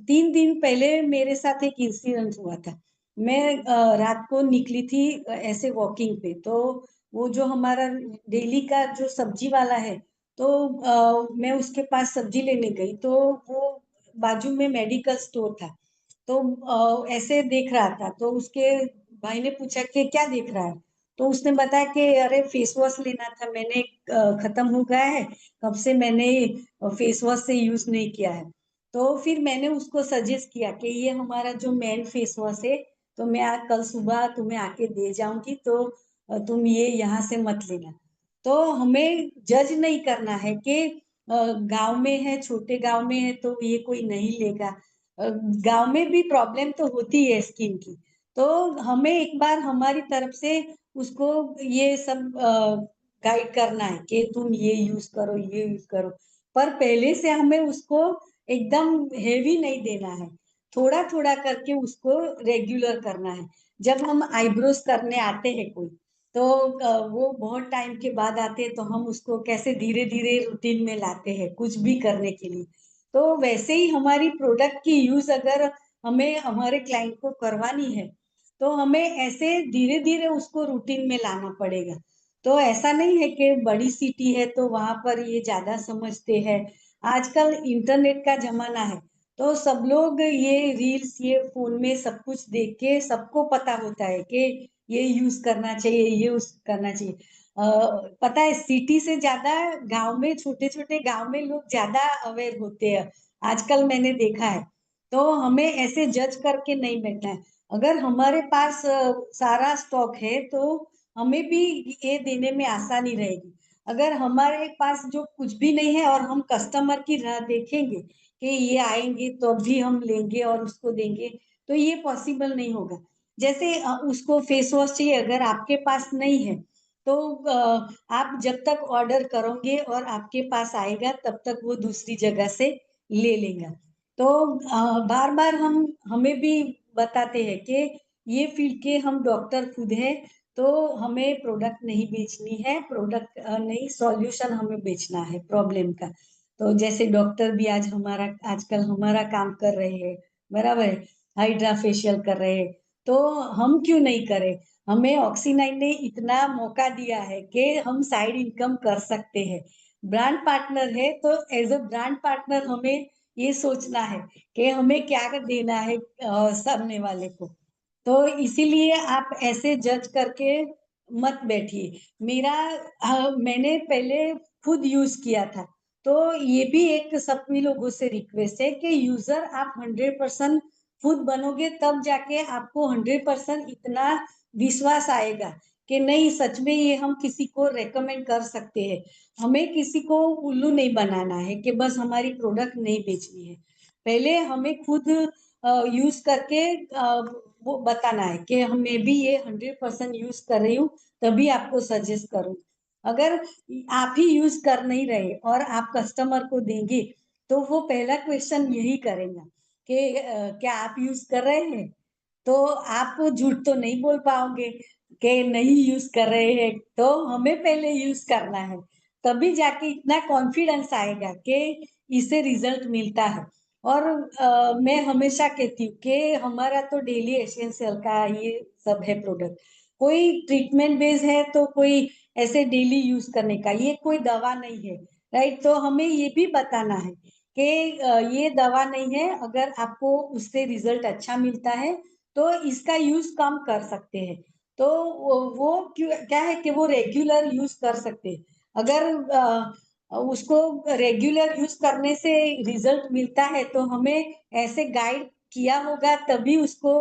3 दिन पहले मेरे साथ एक इंसिडेंट हुआ था। मैं रात को निकली थी ऐसे वॉकिंग पे, तो वो जो हमारा डेली का जो सब्जी वाला है, तो मैं उसके पास सब्जी लेने गई तो वो बाजू में मेडिकल स्टोर था। तो ऐसे देख रहा था, तो उसके भाई ने पूछा कि क्या देख रहा है। तो उसने बताया कि अरे फेस वॉश लेना था, मैंने खत्म हो गया है, कब से मैंने फेस वॉश से यूज नहीं किया है। तो फिर मैंने उसको सजेस्ट किया कि ये हमारा जो मेन फेस वॉश है, तो मैं कल सुबह तुम्हें आके दे जाऊंगी, तो तुम ये यहाँ से मत लेना। तो हमें जज नहीं करना है कि गांव में है, छोटे गांव में है तो ये कोई नहीं लेगा। गांव में भी प्रॉब्लम तो होती है स्किन की। तो हमें एक बार हमारी तरफ से उसको ये सब गाइड करना है कि तुम ये यूज करो, ये यूज करो। पर पहले से हमें उसको एकदम हेवी नहीं देना है, थोड़ा थोड़ा करके उसको रेगुलर करना है। जब हम आईब्रोज करने आते हैं कोई, तो वो बहुत टाइम के बाद आते हैं, तो हम उसको कैसे धीरे धीरे रूटीन में लाते हैं कुछ भी करने के लिए। तो वैसे ही हमारी प्रोडक्ट की यूज अगर हमें हमारे क्लाइंट को करवानी है, तो हमें ऐसे धीरे धीरे उसको रूटीन में लाना पड़ेगा। तो ऐसा नहीं है कि बड़ी सिटी है तो वहां पर ये ज्यादा समझते हैं। आजकल इंटरनेट का जमाना है, तो सब लोग ये रील्स ये फोन में सब कुछ देख के सबको पता होता है कि ये यूज करना चाहिए, ये यूज करना चाहिए। पता है सिटी से ज्यादा गांव में, छोटे छोटे गांव में लोग ज्यादा अवेयर होते हैं आजकल, मैंने देखा है। तो हमें ऐसे जज करके नहीं बैठना है। अगर हमारे पास सारा स्टॉक है तो हमें भी ये देने में आसानी रहेगी। अगर हमारे पास जो कुछ भी नहीं है और हम कस्टमर की राह देखेंगे कि ये आएंगे तो भी हम लेंगे और उसको देंगे, तो ये पॉसिबल नहीं होगा। जैसे उसको फेस वॉश चाहिए, अगर आपके पास नहीं है तो आप जब तक ऑर्डर करोगे और आपके पास आएगा तब तक वो दूसरी जगह से ले लेगा। तो बार बार हम हमें भी बताते हैं कि ये फील्ड के हम डॉक्टर खुद हैं, तो हमें प्रोडक्ट नहीं बेचनी है, प्रोडक्ट नहीं, सॉल्यूशन हमें बेचना है प्रॉब्लम का। तो जैसे डॉक्टर भी आजकल हमारा काम कर रहे हैं, बराबर है, हाइड्रा फेशियल कर रहे हैं। तो हम क्यों नहीं करें। हमें ऑक्सीनाइन ने इतना मौका दिया है कि हम साइड इनकम कर सकते हैं। ब्रांड पार्टनर है तो एज अ ब्रांड पार्टनर हमें ये सोचना है कि हमें क्या देना है सामने वाले को। तो इसीलिए आप ऐसे जज करके मत बैठिए। मैंने पहले खुद यूज किया था, तो ये भी एक सभी लोगों से रिक्वेस्ट है कि यूजर आप 100% खुद बनोगे तब जाके आपको 100% इतना विश्वास आएगा कि नहीं सच में ये हम किसी को रेकमेंड कर सकते हैं। हमें किसी को उल्लू नहीं बनाना है कि बस हमारी प्रोडक्ट नहीं बेचनी है। पहले हमें खुद यूज करके वो बताना है कि मैं भी ये 100% यूज कर रही हूँ तभी आपको सजेस्ट करूँ। अगर आप ही यूज कर नहीं रहे और आप कस्टमर को देंगे तो वो पहला क्वेश्चन यही करेगा कि क्या आप यूज कर रहे हैं। तो आप झूठ तो नहीं बोल पाओगे कि नहीं यूज कर रहे हैं। तो हमें पहले यूज करना है तभी जाके इतना कॉन्फिडेंस आएगा कि इससे रिजल्ट मिलता है। और मैं हमेशा कहती हूँ कि हमारा तो डेली एसेंशियल का ये सब है प्रोडक्ट। कोई ट्रीटमेंट बेस है तो कोई ऐसे डेली यूज करने का, ये कोई दवा नहीं है। राइट, तो हमें ये भी बताना है कि ये दवा नहीं है। अगर आपको उससे रिजल्ट अच्छा मिलता है तो इसका यूज कम कर सकते हैं। तो वो क्या है कि वो रेगुलर यूज कर सकते हैं। अगर उसको रेगुलर यूज करने से रिजल्ट मिलता है तो हमें ऐसे गाइड किया होगा तभी उसको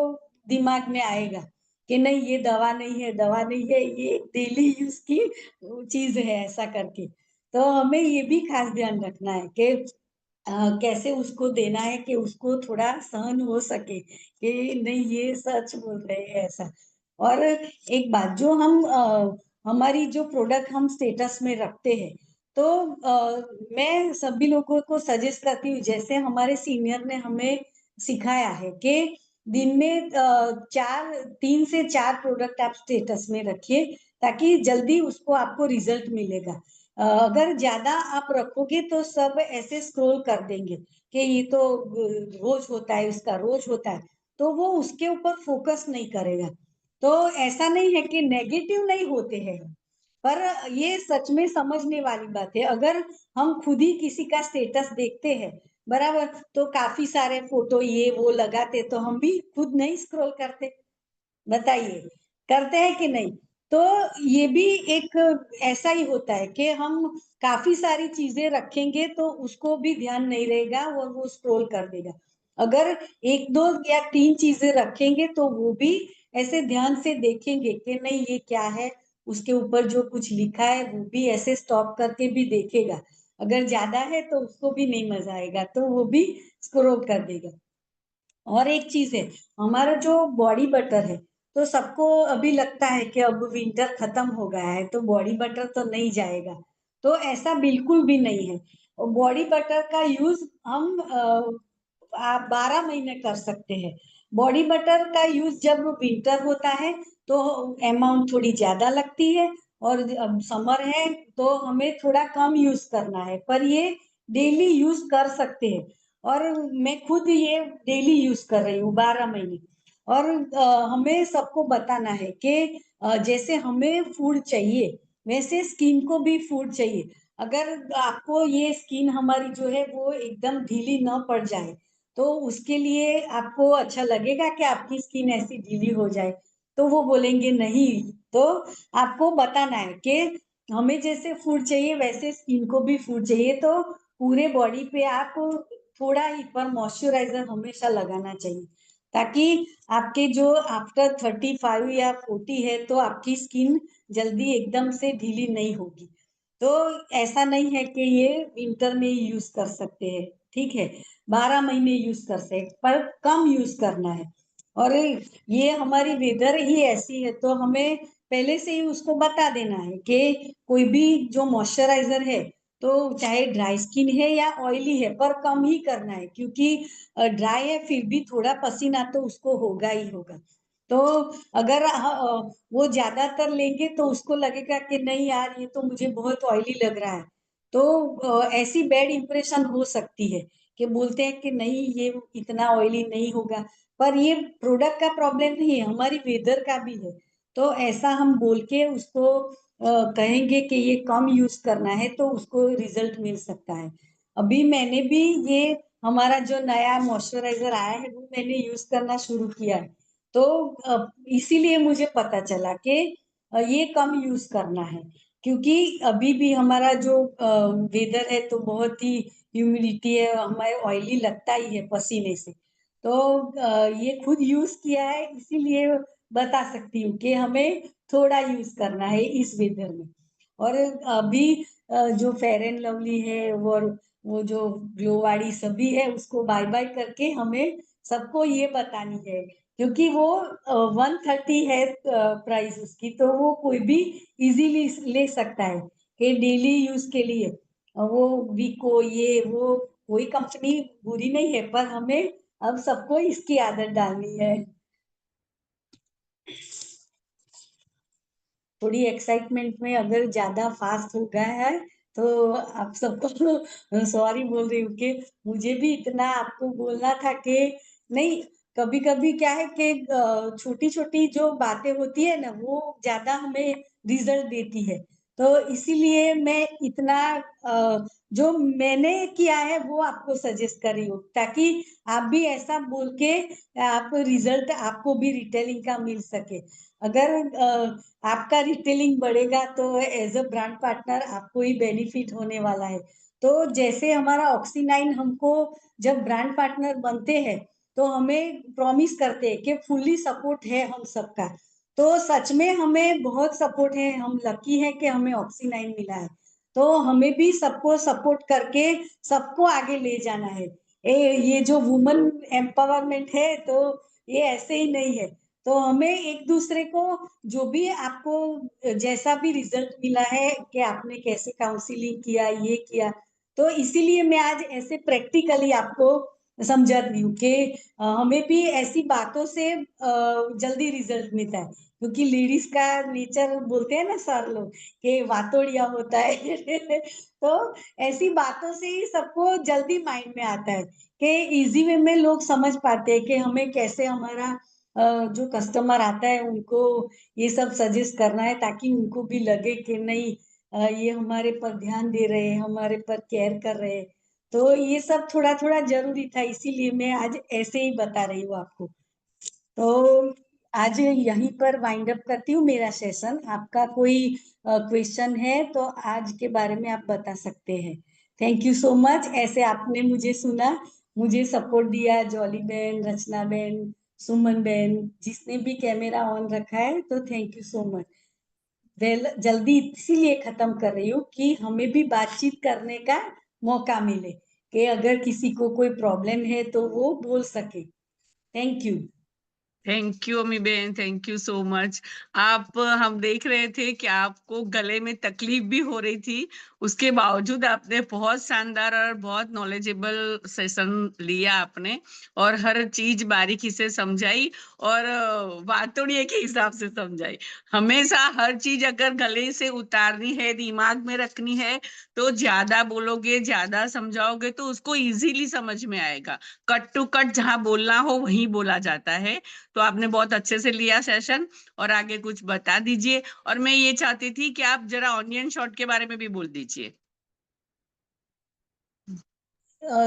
दिमाग में आएगा कि नहीं ये दवा नहीं है, दवा नहीं है, ये डेली यूज की चीज है ऐसा करके। तो हमें ये भी खास ध्यान रखना है कि कैसे उसको देना है कि उसको थोड़ा सहन हो सके कि नहीं ये सच बोल रहे हैं ऐसा। और एक बात जो हम हमारी जो प्रोडक्ट हम स्टेटस में रखते हैं तो मैं सभी लोगों को सजेस्ट करती हूँ, जैसे हमारे सीनियर ने हमें सिखाया है कि दिन में 3 से 4 प्रोडक्ट आप स्टेटस में रखिए ताकि जल्दी उसको आपको रिजल्ट मिलेगा। अगर ज्यादा आप रखोगे तो सब ऐसे स्क्रॉल कर देंगे कि ये तो रोज होता है, उसका रोज होता है, तो वो उसके ऊपर फोकस नहीं करेगा। तो ऐसा नहीं है कि नेगेटिव नहीं होते हैं, पर ये सच में समझने वाली बात है। अगर हम खुद ही किसी का स्टेटस देखते हैं बराबर, तो काफी सारे फोटो ये वो लगाते तो हम भी खुद नहीं स्क्रॉल करते। बताइए, करते हैं कि नहीं। तो ये भी एक ऐसा ही होता है कि हम काफी सारी चीजें रखेंगे तो उसको भी ध्यान नहीं रहेगा और वो स्क्रॉल कर देगा। अगर 1 2 या 3 चीजें रखेंगे तो वो भी ऐसे ध्यान से देखेंगे कि नहीं ये क्या है, उसके ऊपर जो कुछ लिखा है वो भी ऐसे स्टॉप करके भी देखेगा। अगर ज्यादा है तो उसको भी नहीं मजा आएगा तो वो भी स्क्रॉल कर देगा। और एक चीज है, हमारा जो बॉडी बटर है, तो सबको अभी लगता है कि अब विंटर खत्म हो गया है तो बॉडी बटर तो नहीं जाएगा। तो ऐसा बिल्कुल भी नहीं है। बॉडी बटर का यूज हम 12 महीने कर सकते हैं। बॉडी बटर का यूज जब विंटर होता है तो अमाउंट थोड़ी ज्यादा लगती है, और अब समर है तो हमें थोड़ा कम यूज करना है, पर ये डेली यूज कर सकते हैं। और मैं खुद ये डेली यूज कर रही हूँ 12 महीने। और हमें सबको बताना है कि जैसे हमें फूड चाहिए वैसे स्किन को भी फूड चाहिए। अगर आपको ये स्किन हमारी जो है वो एकदम ढीली ना पड़ जाए तो उसके लिए आपको अच्छा लगेगा कि आपकी स्किन ऐसी ढीली हो जाए, तो वो बोलेंगे नहीं। तो आपको बताना है कि हमें जैसे फूड चाहिए वैसे स्किन को भी फूड चाहिए। तो पूरे बॉडी पे आप थोड़ा ही पर मॉइस्चराइजर हमेशा लगाना चाहिए ताकि आपके जो आफ्टर 35 या 40 है तो आपकी स्किन जल्दी एकदम से ढीली नहीं होगी। तो ऐसा नहीं है कि ये विंटर में ही यूज कर सकते हैं, ठीक है। 12 महीने यूज कर सकते पर कम यूज करना है। और ये हमारी वेदर ही ऐसी है तो हमें पहले से ही उसको बता देना है कि कोई भी जो मॉइस्चराइजर है तो चाहे ड्राई स्किन है या ऑयली है पर कम ही करना है, क्योंकि ड्राई है फिर भी थोड़ा पसीना तो उसको होगा ही होगा। तो अगर वो ज्यादातर लेंगे तो उसको लगेगा कि नहीं यार ये तो मुझे बहुत ऑयली लग रहा है। तो ऐसी बैड इंप्रेशन हो सकती है कि बोलते हैं कि नहीं ये इतना ऑयली नहीं होगा, पर ये प्रोडक्ट का प्रॉब्लम नहीं है, हमारी वेदर का भी है। तो ऐसा हम बोल के उसको कहेंगे कि ये कम यूज करना है तो उसको रिजल्ट मिल सकता है। अभी मैंने भी ये हमारा जो नया मॉइस्चराइजर आया है वो मैंने यूज करना शुरू किया है। तो इसीलिए मुझे पता चला कि ये कम यूज करना है क्योंकि अभी भी हमारा जो वेदर है तो बहुत ही ह्यूमिडिटी है, हमारे ऑयली लगता ही है पसीने से। तो ये खुद यूज किया है, इसीलिए बता सकती हूँ कि हमें थोड़ा यूज करना है इस वेदर में। और अभी जो फेयर एंड लवली है और वो जो ग्लो वाली सभी है, उसको बाय बाय करके हमें सबको ये बतानी है, क्योंकि वो 130 है प्राइस उसकी, तो वो कोई भी इजीली ले सकता है कि डेली यूज के लिए। वो विको ये वो कोई कंपनी बुरी नहीं है, पर हमें अब सबको इसकी आदत डालनी है। थोड़ी एक्साइटमेंट में अगर ज्यादा फास्ट हो गया है तो आप सबको सॉरी बोल रही हूँ कि मुझे भी इतना आपको बोलना था कि नहीं, कभी कभी क्या है कि छोटी छोटी जो बातें होती है ना, वो ज्यादा हमें रिजल्ट देती है। तो इसीलिए मैं इतना जो मैंने किया है वो आपको सजेस्ट कर रही हूँ, ताकि आप भी ऐसा बोल के आप रिजल्ट आपको भी रिटेलिंग का मिल सके। अगर आपका रिटेलिंग बढ़ेगा तो एज अ ब्रांड पार्टनर आपको ही बेनिफिट होने वाला है। तो जैसे हमारा ऑक्सी9 हमको जब ब्रांड पार्टनर बनते हैं तो हमें प्रॉमिस करते हैं कि फुल्ली सपोर्ट है हम सबका। तो सच में हमें बहुत सपोर्ट है, हम लकी है कि हमें ऑक्सी9 मिला है। तो हमें भी सबको सपोर्ट करके सबको आगे ले जाना है। ये जो वुमेन एम्पावरमेंट है तो ये ऐसे ही नहीं है। तो हमें एक दूसरे को, जो भी आपको जैसा भी रिजल्ट मिला है कि आपने कैसे काउंसलिंग किया ये किया, तो इसीलिए मैं आज ऐसे प्रैक्टिकली आपको समझा रही हूँ कि हमें भी ऐसी बातों से जल्दी रिजल्ट मिलता है, क्योंकि लेडीज का नेचर बोलते हैं ना सर लोग कि वातोड़िया होता है तो ऐसी बातों से ही सबको जल्दी माइंड में आता है कि इजी वे में लोग समझ पाते हैं कि हमें कैसे हमारा जो कस्टमर आता है उनको ये सब सजेस्ट करना है, ताकि उनको भी लगे कि नहीं, ये हमारे पर ध्यान दे रहे हैं, हमारे पर केयर कर रहे हैं। तो ये सब थोड़ा थोड़ा जरूरी था, इसीलिए मैं आज ऐसे ही बता रही हूँ आपको। तो आज यहीं पर वाइंड अप करती हूँ मेरा सेशन। आपका कोई क्वेश्चन है तो आज के बारे में आप बता सकते हैं। थैंक यू सो मच, ऐसे आपने मुझे सुना, मुझे सपोर्ट दिया, जॉली बहन, रचना बहन, सुमन बहन, जिसने भी कैमरा ऑन रखा है, तो thank you so much. Well, जल्दी इसीलिए खत्म कर रही हूँ कि हमें भी बातचीत करने का मौका मिले, कि अगर किसी को कोई प्रॉब्लम है तो वो बोल सके। Thank you. थैंक यू अमी Ben, thank you so much. आप हम देख रहे थे कि आपको गले में तकलीफ भी हो रही थी, उसके बावजूद आपने बहुत शानदार और बहुत नॉलेजेबल सेशन लिया आपने, और हर चीज बारीकी से समझाई, और बातोड़िए के हिसाब से समझाई। हमेशा हर चीज अगर गले से उतारनी है, दिमाग में रखनी है, तो ज्यादा बोलोगे, ज्यादा समझाओगे तो उसको इजीली समझ में आएगा। कट टू कट जहां बोलना हो वहीं बोला जाता है। तो आपने बहुत अच्छे से लिया सेशन, और आगे कुछ बता दीजिए। और मैं ये चाहती थी कि आप जरा ऑनियन शॉट के बारे में भी बोल दीजिए।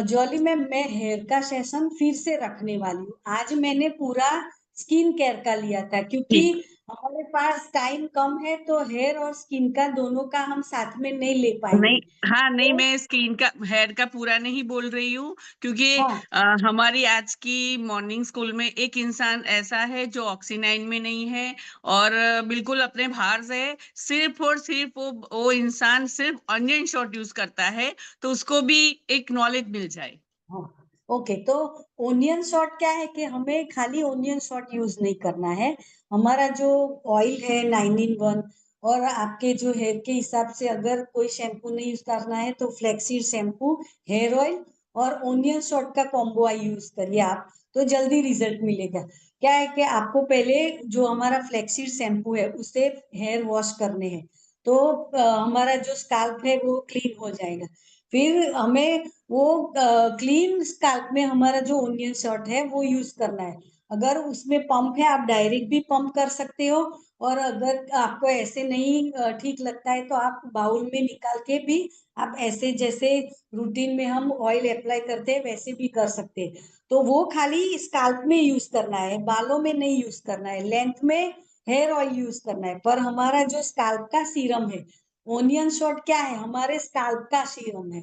जॉली मैम, मैं हेयर का सेशन फिर से रखने वाली हूँ। आज मैंने पूरा स्किन केयर का लिया था, क्योंकि ठीक। हमारे पास टाइम कम है, तो हेयर और स्किन का दोनों का हम साथ में नहीं ले नहीं, पाएंगे। हाँ, नहीं, तो मैं स्किन का, हेयर का पूरा नहीं बोल रही हूँ, क्योंकि हाँ, हमारी आज की मॉर्निंग स्कूल में एक इंसान ऐसा है जो ऑक्सी9 में नहीं है, और बिल्कुल अपने बाहर से है। सिर्फ और सिर्फ वो इंसान सिर्फ ऑनियन शॉट यूज करता है, तो उसको भी एक नॉलेज मिल जाए। हाँ, ओके। तो ओनियन शॉट क्या है कि हमें खाली ओनियन शॉट यूज नहीं करना है। हमारा जो ऑयल है 9 in 1, और आपके जो हेयर के हिसाब से अगर कोई शैम्पू नहीं यूज करना है तो फ्लेक्सीड शैम्पू, हेयर ऑयल और ओनियन शॉट का कॉम्बो यूज करिए आप, तो जल्दी रिजल्ट मिलेगा। क्या है कि आपको पहले जो हमारा फ्लेक्सीड शैम्पू है उससे हेयर वॉश करने हैं, तो हमारा जो स्काल्प है वो क्लीन हो जाएगा। फिर हमें वो क्लीन स्काल्प में हमारा जो ओनियन शॉट है वो यूज करना है। अगर उसमें पंप है, आप डायरेक्ट भी पंप कर सकते हो, और अगर आपको ऐसे नहीं ठीक लगता है तो आप बाउल में निकाल के भी आप ऐसे जैसे रूटीन में हम ऑयल अप्लाई करते हैं वैसे भी कर सकते हैं। तो वो खाली स्काल्प में यूज करना है, बालों में नहीं यूज करना है। लेंथ में हेयर ऑयल यूज करना है, पर हमारा जो स्काल्प का सीरम है ओनियन शॉट क्या है, हमारे स्काल्प का सीरम है,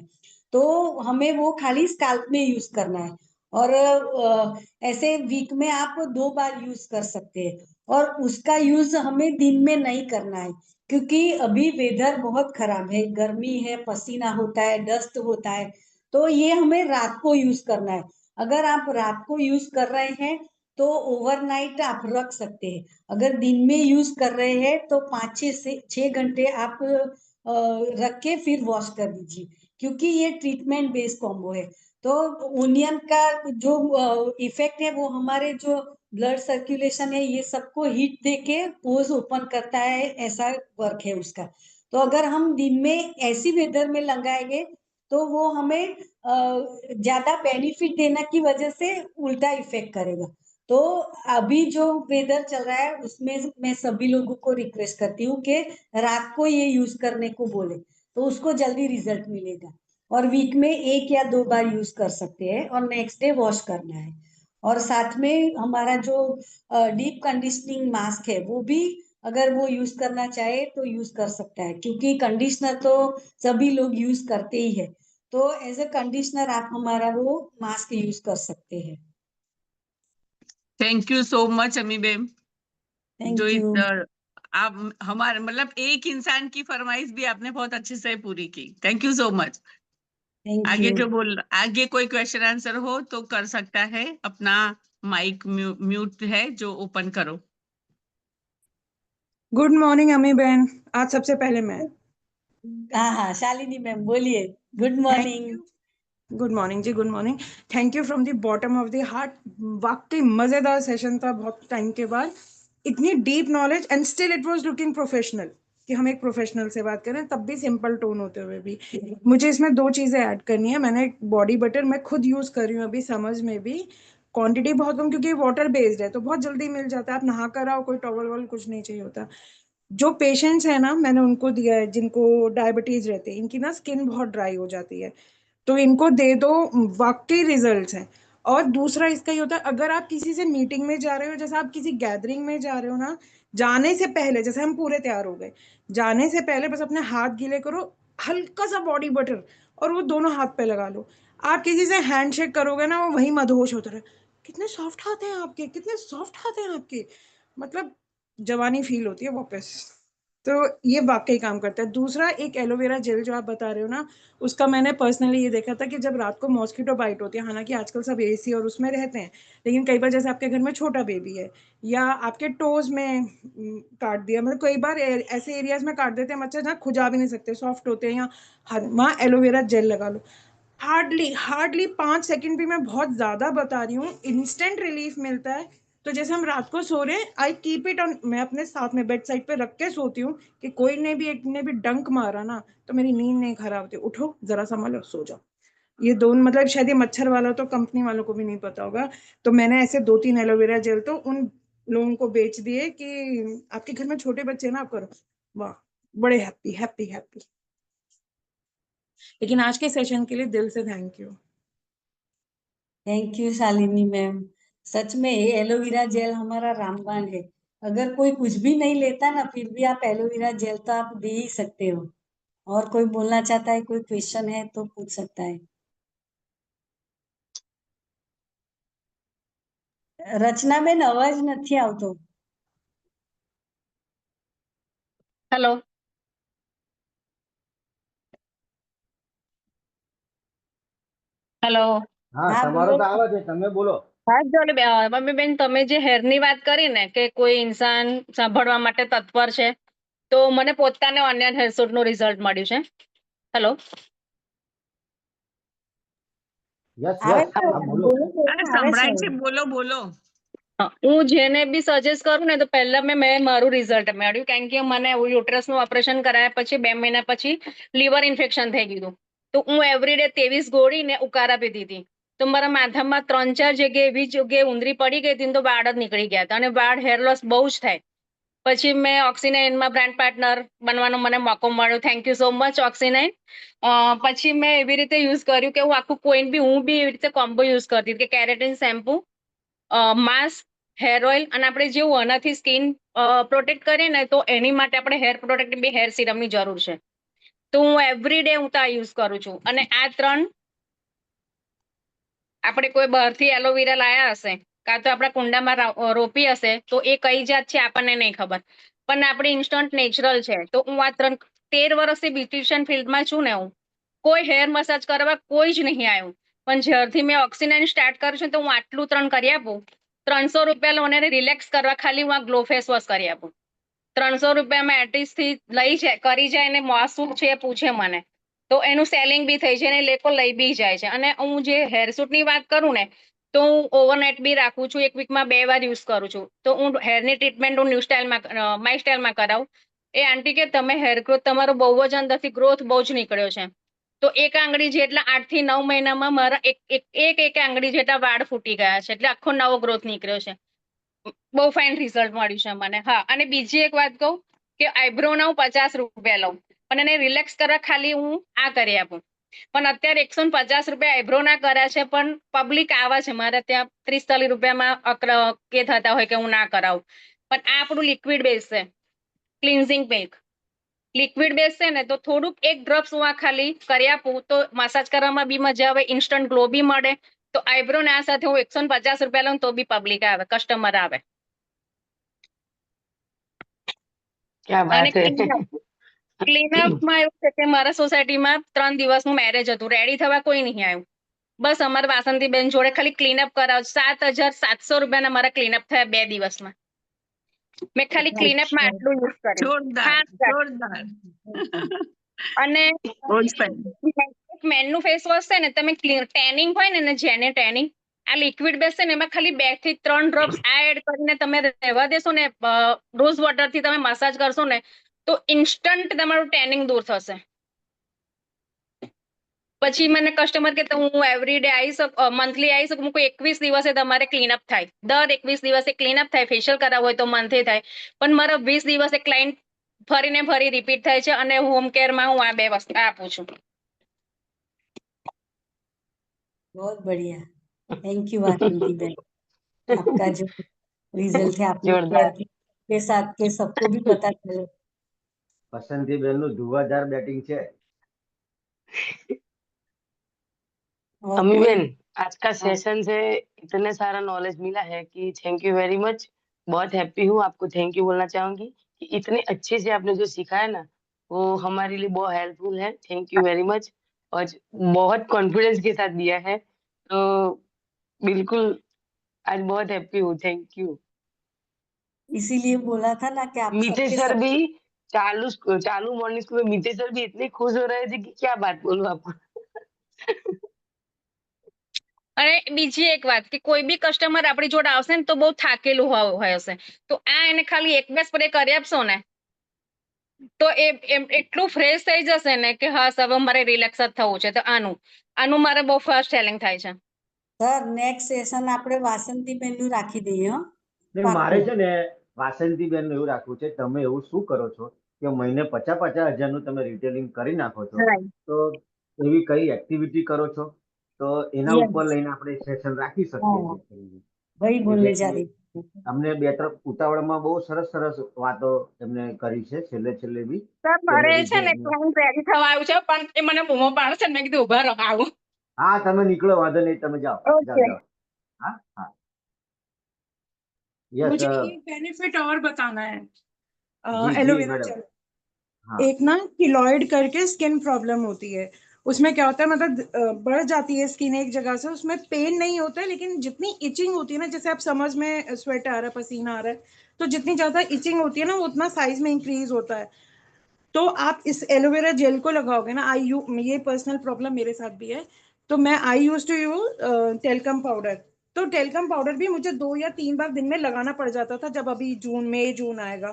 तो हमें वो खाली स्काल्प में यूज करना है। और ऐसे वीक में आप 2 बार यूज कर सकते हैं, और उसका यूज हमें दिन में नहीं करना है, क्योंकि अभी वेदर बहुत खराब है, गर्मी है, पसीना होता है, डस्ट होता है, तो ये हमें रात को यूज करना है। अगर आप रात को यूज कर रहे हैं तो ओवरनाइट आप रख सकते हैं। अगर दिन में यूज कर रहे हैं तो 5 से 6 घंटे आप रख के फिर वॉश कर दीजिए, क्योंकि ये ट्रीटमेंट बेस्ड कॉम्बो है। तो ओनियन का जो इफेक्ट है वो हमारे जो ब्लड सर्कुलेशन है ये सबको हीट देके पोज ओपन करता है, ऐसा वर्क है उसका। तो अगर हम दिन में ऐसी वेदर में लगाएंगे तो वो हमें ज्यादा बेनिफिट देने की वजह से उल्टा इफेक्ट करेगा। तो अभी जो वेदर चल रहा है उसमें मैं सभी लोगों को रिक्वेस्ट करती हूँ कि रात को ये यूज करने को बोले, तो उसको जल्दी रिजल्ट मिलेगा। और वीक में 1 या 2 बार यूज कर सकते हैं, और नेक्स्ट डे वॉश करना है। और साथ में हमारा जो डीप कंडीशनिंग मास्क है वो भी अगर वो यूज करना चाहे तो यूज कर सकता है, क्योंकि कंडीशनर तो सभी लोग यूज करते ही है। तो एज ए कंडीशनर आप हमारा वो मास्क यूज कर सकते हैं। Thank you so much Ami Ben. जो थैंक यू। आप हमारे मतलब एक इंसान की फरमाइश भी आपने बहुत अच्छे से पूरी की। Thank you so much. Thank you. आगे कोई क्वेश्चन आंसर हो तो कर सकता है, अपना माइक म्यूट है जो ओपन करो। गुड मॉर्निंग अमी बहन। आज सबसे पहले मैं हाँ हाँ शालिनी मैम बोलिए। Good morning. Good morning ji, good morning. Thank you from the bottom of the heart. वाकई मजेदार सेशन था, बहुत टाइम के बाद इतनी deep knowledge, and still it was looking professional, कि हम एक प्रोफेशनल से बात करें तब भी सिंपल टोन होते हुए भी। मुझे इसमें 2 चीजें ऐड करनी है। मैंने बॉडी बटर मैं खुद यूज कर रही हूँ अभी, समझ में भी क्वांटिटी बहुत कम, क्योंकि वाटर बेस्ड है तो बहुत जल्दी मिल जाता है। आप नहा कर आओ, कोई टॉवल वॉल कुछ नहीं चाहिए होता। जो पेशेंट्स है ना, मैंने उनको दिया है जिनको डायबिटीज रहते हैं, इनकी ना स्किन बहुत ड्राई हो जाती है, तो इनको दे दो, वाकई रिजल्ट्स हैं। और दूसरा इसका ही होता है, अगर आप किसी से मीटिंग में जा रहे हो, जैसे आप किसी गैदरिंग में जा रहे हो ना, जाने से पहले जैसे हम पूरे तैयार हो गए, जाने से पहले बस अपने हाथ गीले करो, हल्का सा बॉडी बटर, और वो दोनों हाथ पे लगा लो। आप किसी से हैंडशेक करोगे ना, वो वही मदहोश होता रहे, कितने सॉफ्ट हाथ हैं आपके, कितने सॉफ्ट हाथ हैं आपके, मतलब जवानी फील होती है वापस। तो ये वाकई काम करता है। दूसरा, एक एलोवेरा जेल जो आप बता रहे हो ना, उसका मैंने पर्सनली ये देखा था कि जब रात को मॉस्किटो बाइट होती है, हालांकि आजकल सब एसी और उसमें रहते हैं, लेकिन कई बार जैसे आपके घर में छोटा बेबी है, या आपके टोज में काट दिया, मतलब कई बार ऐसे एरियाज में काट देते हैं मच्छर जहाँ खुजा भी नहीं सकते, सॉफ्ट होते हैं, या वहाँ एलोवेरा जेल लगा लो। हार्डली हार्डली 5 सेकंड भी, मैं बहुत ज्यादा बता रही हूँ, इंस्टेंट रिलीफ मिलता है। तो जैसे हम रात को सो रहे हैं, आई कीप इट ऑन, मैं अपने साथ में बेड साइड पे रख के सोती हूँ, कि कोई ने भी, एक ने भी डंक मारा ना तो मेरी नींद नहीं खराब होती, उठो जरा संभालो सो जाओ। ये दोनों, मतलब शायद ये मच्छर वाला तो कंपनी वालों को भी नहीं पता होगा, तो मैंने ऐसे 2-3 एलोवेरा जेल तो उन लोगों को बेच दिए कि आपके घर में छोटे बच्चे ना, आप करो, वाह, बड़े हैप्पी हैप्पी हैप्पी। लेकिन आज के सेशन के लिए दिल से thank you. Thank you Shalini ma'am. सच में ये एलोवेरा जेल हमारा रामबाण है। अगर कोई कुछ भी नहीं लेता ना, फिर भी आप एलोवेरा जेल तो आप दे ही सकते हो। और कोई बोलना चाहता है, कोई क्वेश्चन है तो पूछ सकता है। रचना बेन अवाज નથી આવતો। હેલો હેલો હા હા તમારો બોલો। તો આવે છે તમે બોલો. હા જો મમ્મીબેન, તમે જે હેરની વાત કરી ને કે કોઈ ઇન્સાન સાંભળવા માટે તત્પર છે, તો મને પોતાને ઓનિયન હેર સૂટ નું રિઝલ્ટ મળ્યું છે. હેલો યસ આવે યસ છે હા બોલો. બોલો બોલો અરે આવે છે। સંભળાય છે, બોલો બોલો. હા, હું જેને બી સજેસ્ટ કરું ને, તો પહેલા મેં મારું રિઝલ્ટ મળ્યું, કારણ કે મને યુટ્રસનું ઓપરેશન કરાયા પછી 2 મહિના પછી લીવર ઇન્ફેક્શન થઈ ગયું હતું. તો હું એવરીડે 23 ગોળી ને ઉકાળા પીધી હતી. તો મારા માથામાં 3-4 જગ્યાએ એવી જગ્યાએ ઉંદરી પડી ગઈ હતી ને, તો વાળ જ નીકળી ગયા હતા, અને વાળ હેર લોસ બહુ જ થાય. પછી મેં ઓક્સિનાઇનમાં બ્રાન્ડ પાર્ટનર બનવાનો મને મોકો મળ્યો. Thank you so much Oxy nine. પછી મેં એવી રીતે યુઝ કર્યું કે હું આખું કોઈ બી, હું બી એવી રીતે કોમ્બો યુઝ કરતી હતી, કે keratin shampoo, mask, hair oil, અને આપણે જેવું આનાથી સ્કિન પ્રોટેક્ટ કરીએ ને, તો એની માટે આપણે હેર પ્રોટેક્ટ બી હેર સિરમની જરૂર છે. તો હું એવરીડે હું તો આ યુઝ કરું છું. અને આ 3 આપણે કોઈ બહારથી એલોવેરા લાયા હશે કાં તો આપણા કુંડામાં રોપી હશે તો એ કઈ જાત છે આપણને નહીં ખબર, પણ આપણી ઇન્સ્ટન્ટ નેચરલ છે. તો હું આ 13 વર્ષથી બ્યુટિશિયન ફિલ્ડમાં છું ને, હું કોઈ હેર મસાજ કરવા કોઈ જ નહીં આવ્યું, પણ જ્યારથી મેં ઓક્સિનાઇન સ્ટાર્ટ કર્યું છે તો હું આટલું 3 કરી આપું. 300 રૂપિયા લો અને રિલેક્સ કરવા ખાલી હું આ ગ્લો ફેસ વોશ કરી આપું. 300 રૂપિયામાં એટલીસ્ટ થી લઈ જાય કરી જાય ને શું છે એ પૂછે મને, તો એનું સેલિંગ બી થઈ જાય ને લોકો લઈ બી જાય છે. અને હું જે હેર સૂટની વાત કરું ને, તો હું ઓવરનાઇટ બી રાખું છું, 1 વીકમાં 2 વાર યુઝ કરું છું. તો હું હેરની ટ્રીટમેન્ટ હું ન્યૂ સ્ટાઇલમાં માય સ્ટાઇલમાં કરાવું. એ આંટી કે તમે હેર ગ્રોથ તમારો બહુ જ અંદરથી ગ્રોથ બહુ જ નીકળ્યો છે. તો 1 આંગળી જેટલા 8 થી 9 મહિનામાં મારા એક આંગળી જેટલા વાળ ફૂટી ગયા છે, એટલે આખો નવો ગ્રોથ નીકળ્યો છે. બહુ ફાઇન રિઝલ્ટ મળ્યું છે મને. હા, અને બીજી એક વાત કહું કે આઈબ્રોના હું 50 રૂપિયા લઉં, પણ એને રિલેક્સ કરવા ખાલી હું આ કરી આપું. પણ અત્યારે 150 રૂપિયા આઈબ્રોના કર્યા છે, પણ પબ્લિક આવે છે મારે ત્યાં 30-40 રૂપિયામાં કે થતા હોય કે હું ના કરાવું. પણ આ આપણું લિક્વિડ બેઝ છે, ક્લિન્ઝિંગ મિલ્ક લિક્વિડ બેઝ છે ને, તો થોડુંક 1 ડ્રોપ્સ હું આ ખાલી કરી આપું તો મસાજ કરવામાં બી મજા આવે, ઇન્સ્ટન્ટ ગ્લો બી મળે. તો આઈબ્રો ના સાથે હું 150 રૂપિયા લઉં તો બી પબ્લિક આવે, કસ્ટમર આવે. क्या અને बात है. ક્લીનઅપમાં એવું છે કે મારા સોસાયટીમાં 3 દિવસનું મેરેજ હતું, રેડી થવા કોઈ નહીં આવ્યું. બસ અમારા વાસંતી બેન જોડે ખાલી ક્લીનઅપ કરાવ 7,700 રૂપિયાના મારા ક્લીનઅપ થયા 2 દિવસમાં. મેં ખાલી ક્લીનઅપમાં આટલું યુઝ કર્યું. જોરદાર, હા, જોરદાર. અને બહુ જ fine. મેનનું ફેસ વોશ છે ને, તમે ટેનિંગ હોય ને જેને ટેનિંગ, આ લિક્વિડ બેસ છે ને એમાં ખાલી 2 થી 3 ડ્રોપ્સ આ એડ કરીને તમે રહેવા દેશો ને, રોઝ વોટર થી તમે મસાજ કરશો ને, તો ઇન્સ્ટન્ટ તમારું ટેનિંગ દૂર થશે. પછી મને કસ્ટમર કે હું એવરીડે આવી શકું, મંથલી આવી શકું? કોઈ 21 દિવસે તમારે ક્લીનઅપ થાય, દર 21 દિવસે ક્લીનઅપ થાય. ફેશિયલ કરાવવું હોય તો મંથે થાય, પણ મારા 20 દિવસે ક્લાયન્ટ ફરીને ફરી રિપીટ થાય છે. અને હોમ કેરમાં હું આ 2 વસ્તુ આપું છું. बहुत बढ़िया, थैंक यू वासंती बेन। आपका जो रिजल्ट है आपने जोरदार. शेयर किया के साथ के सबको भी पता चले। વસંતી બેન નું ધુવાધાર બેટિંગ છે. और अम्मी कोई बेन, आज का हाँ, सेशन से इतने सारा नॉलेज मिला है कि थैंक यू वेरी मच. बहुत हैप्पी हूँ, आपको थैंक यू बोलना चाहूंगी कि इतने अच्छे से आपने जो सीखा है ना, वो हमारे लिए बहुत हेल्पफुल है. Thank you very much. और बहुत कॉन्फिडेंस के साथ दिया है, तो बिल्कुल आज बहुत हैप्पी हूँ. Thank you. इसीलिए बोला था ना कि आप मीते सबके सर सब भी चालू मॉर्निंग स्कूल में मीते सर भी इतने खुश हो रहे थे कि क्या बात बोलूं आपको. અને બીજી એક વાત કે કોઈ બી કસ્ટમર આપણી જોડે આવશે ને તો બહુ થાકેલું હોય હશે, તો આ એને ખાલી 1-2 સ્પ્રે કરી આપશો ને, તો એટલું ફ્રેશ થઈ જશે ને કે હા હવે મારે રિલેક્સ જ થવું છે. તો આનું મારે બહુ ફાસ્ટ સેલિંગ થાય છે. સર નેક્સ્ટ સેશન આપણે વાસંતી બેન નું રાખી દઈએ હો. ને મારે છે ને વાસંતી બેન એવું રાખવું છે, તમે એવું શું કરો છો કે મહિને 50-50 હજારનું તમે રિટેલિંગ કરી નાખો છો, તો એવી કઈ એક્ટિવિટી કરો છો તો એના ઉપર લઈને આપણે સેશન રાખી શકીએ છીએ. वही बोलने जा જેથી रही थी। અમને 2-3 ઉતાવળમાં બહુ સરસ વાતો એમને કરી છે, છેલ્લે બી સર જેને મારે છે લીધે ને અમને ક્લાયન્ટ રેડી થવા આવ્યું છે, પણ એ મને બૂમો પાડશે ને, મેં કીધું ઉભા રહો આવું. હા તમે નીકળો, વાંધો નહીં, તમે જાઓ. ઓકે. હા યસ मुझे एक बेनिफिट और बताना है जी एलोवेरा मैडम. जेल। हाँ एक ना किलॉइड करके स्किन प्रॉब्लम होती है, उसमें क्या होता है मतलब बढ़ जाती है स्किन एक जगह से, उसमें पेन नहीं होता है लेकिन जितनी इचिंग होती है ना, जैसे आप समझ में स्वेट आ रहा है, पसीना आ रहा है, तो जितनी ज्यादा इचिंग होती है ना, वो उतना साइज में इंक्रीज होता है। तो आप इस एलोवेरा जेल को लगाओगे ना, ये पर्सनल प्रॉब्लम मेरे साथ भी है, तो मैं I use to use talcum powder. तो टेल्कम पाउडर भी मुझे 2 या 3 बार दिन में लगाना पड़ जाता था, जब अभी मई जून आएगा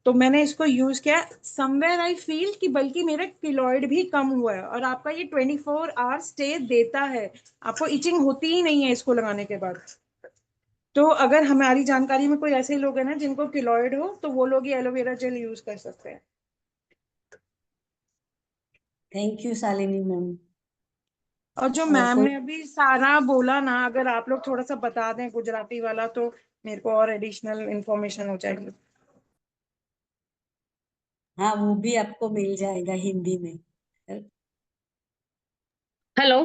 तो मैंने इसको यूज किया। समवेयर आई फील कि बल्कि मेरा किलॉइड भी कम हुआ है, और आपका ये 24 आवर्स स्टे देता है, आपको इचिंग होती ही नहीं है इसको लगाने के बाद। तो अगर हमारी जानकारी में कोई ऐसे लोग हैं ना जिनको किलॉइड हो, तो वो लोग ये एलोवेरा जेल यूज कर सकते हैं। Thank you Shalini ma'am. और जो और मैम कोई ने अभी सारा बोला ना, अगर आप लोग थोड़ा सा बता दें गुजराती वाला, तो मेरे को और एडिशनल इंफॉर्मेशन हो जाएगी। हाँ वो भी आपको मिल जाएगा हिंदी में। હેલો,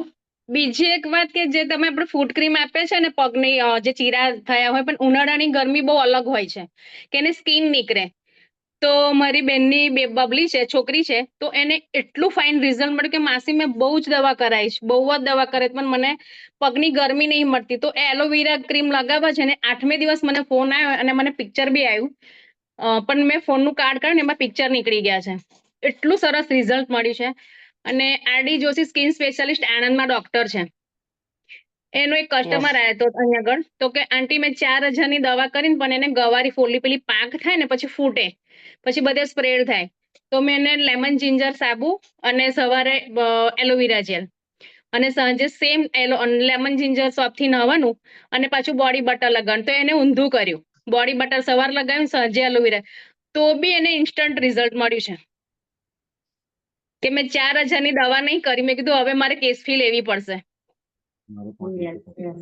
બીજી એક વાત કે જે તમે આપણે ફૂટ ક્રીમ આપે છે ને પગની જે ચીરા થયા હોય પણ ઉનાળાની ગરમી બહુ અલગ હોય છે કે એને સ્કિન નીકળે. તો મારી બેનની બબલી છે, છોકરી છે, તો એને એટલું ફાઇન રિઝલ્ટ મળ્યું કે માસી મેં બહુ જ દવા કરાવી છે, બહુ જ દવા કરે પણ મને પગની ગરમી નહીં મળતી. તો એલોવેરા ક્રીમ લગાવવા છે ને 8મે દિવસ મને ફોન આવ્યો અને મને પિક્ચર બી આવ્યું. પણ મેં ફોનનું કાર્ડ કાઢ્યું ને એમાં પિક્ચર નીકળી ગયા છે. એટલું સરસ રિઝલ્ટ મળ્યું છે. અને આરડી જોશી સ્કિન સ્પેશિયાલિસ્ટ આણંદમાં ડોક્ટર છે. એનો એક કસ્ટમર આવ્યો હતો અહીંયા આગળ, તો કે આંટી મેં 4000ની દવા કરીને પણ એને ગવારી ફોડલી પેલી પાક થાય ને પછી ફૂટે, પછી બધે સ્પ્રેડ થાય. તો મેં એને લેમન જિંજર સાબુ અને સવારે એલોવેરા જેલ અને સાંજે સેમ લેમન જિંજર સોપથી નવાનું અને પાછું બોડી બટર લગાવવાનું. તો એને ઊંધું કર્યું, બોડી બટર સવાર લગાવ્યું, સાંજે એલોવેરા, તો બી એને ઇન્સ્ટન્ટ રિઝલ્ટ મળ્યું છે. કે મેં 4000ની દવા નહીં કરી, મેં કીધું હવે મારે કેસફી લેવી પડશે. Yes, yes.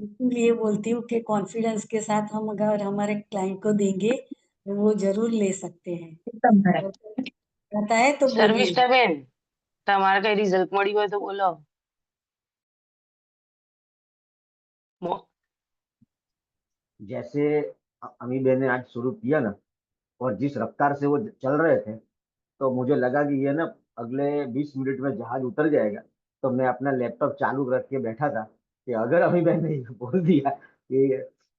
इसीलिए बोलती हूँ कि कॉन्फिडेंस के साथ हम अगर हमारे क्लाइंट को देंगे तो वो जरूर ले सकते हैं। पता है तो बोलिए। શર્મિષ્ઠાબેન, તમારે કઈ રિઝલ્ટ મળ્યું હોય તો બોલો. जैसे अमी बहन ने आज शुरू किया ना, और जिस रफ्तार से वो चल रहे थे, तो मुझे लगा कि ये ना अगले 20 मिनट में जहाज उतर जाएगा। तो मैं अपना लैपटॉप चालू रख के बैठा था कि अगर अमी बहन ने ये बोल दिया कि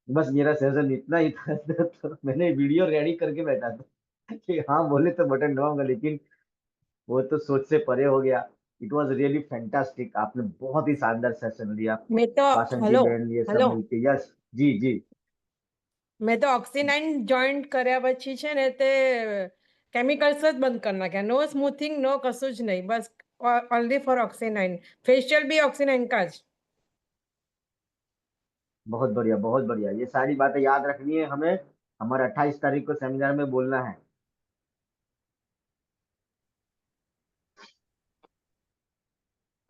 बस मेरा सेशन इतना ही था, तो मैंने वीडियो रेडी करके बैठा था कि हाँ बोले तो बटन दबाऊंगा, लेकिन वो तो सोच से परे हो गया। It was really fantastic. आपने बहुत ही शानदार सेशन लिया। मैं तो वासंती हेलो बहन ये सब हेलो मिलके। यस जी जी। મેં તો ઓક્સિનાઇન જોઈન્ટ કર્યા પછી છે ને તે કેમિકલ્સ જ બંધ કરી નાખ્યા. નો સ્મૂથિંગ, નો કશું જ નહીં, બસ ઓનલી ફોર ઓક્સિનાઇન. फेशियल भी ऑक्सीनाइन का જ. बहुत बढ़िया, बहुत बढ़िया। ये सारी बातें याद रखनी है हमें। हमारे 28 तारीख को सेमिनार में बोलना है।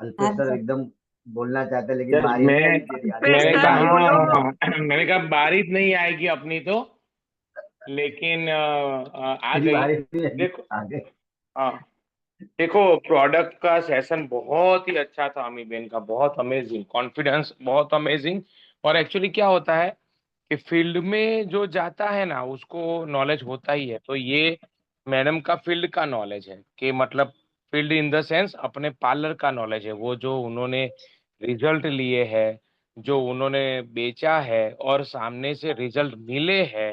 अल्पेश सर एकदम बोलना चाहते हैं, लेकिन सर, बारी नहीं आई तेरी आज। मैंने सर, कहा बोलो। मैंने कहा बारिश नहीं आएगी अपनी तो, लेकिन आ तेरी गई। बारी नहीं आई, देखो, आगे। हाँ, देखो प्रोडक्ट का सेशन बहुत ही अच्छा था अमी बेन का, बहुत अमेजिंग, कॉन्फिडेंस बहुत अमेजिंग। और एक्चुअली क्या होता है कि फील्ड में जो जाता है ना उसको नॉलेज होता ही है। तो ये मैडम का फील्ड का नॉलेज है, कि मतलब फील्ड इन द सेंस अपने पार्लर का नॉलेज है। वो जो उन्होंने रिजल्ट लिए हैं, जो उन्होंने बेचा है और सामने से रिजल्ट मिले हैं,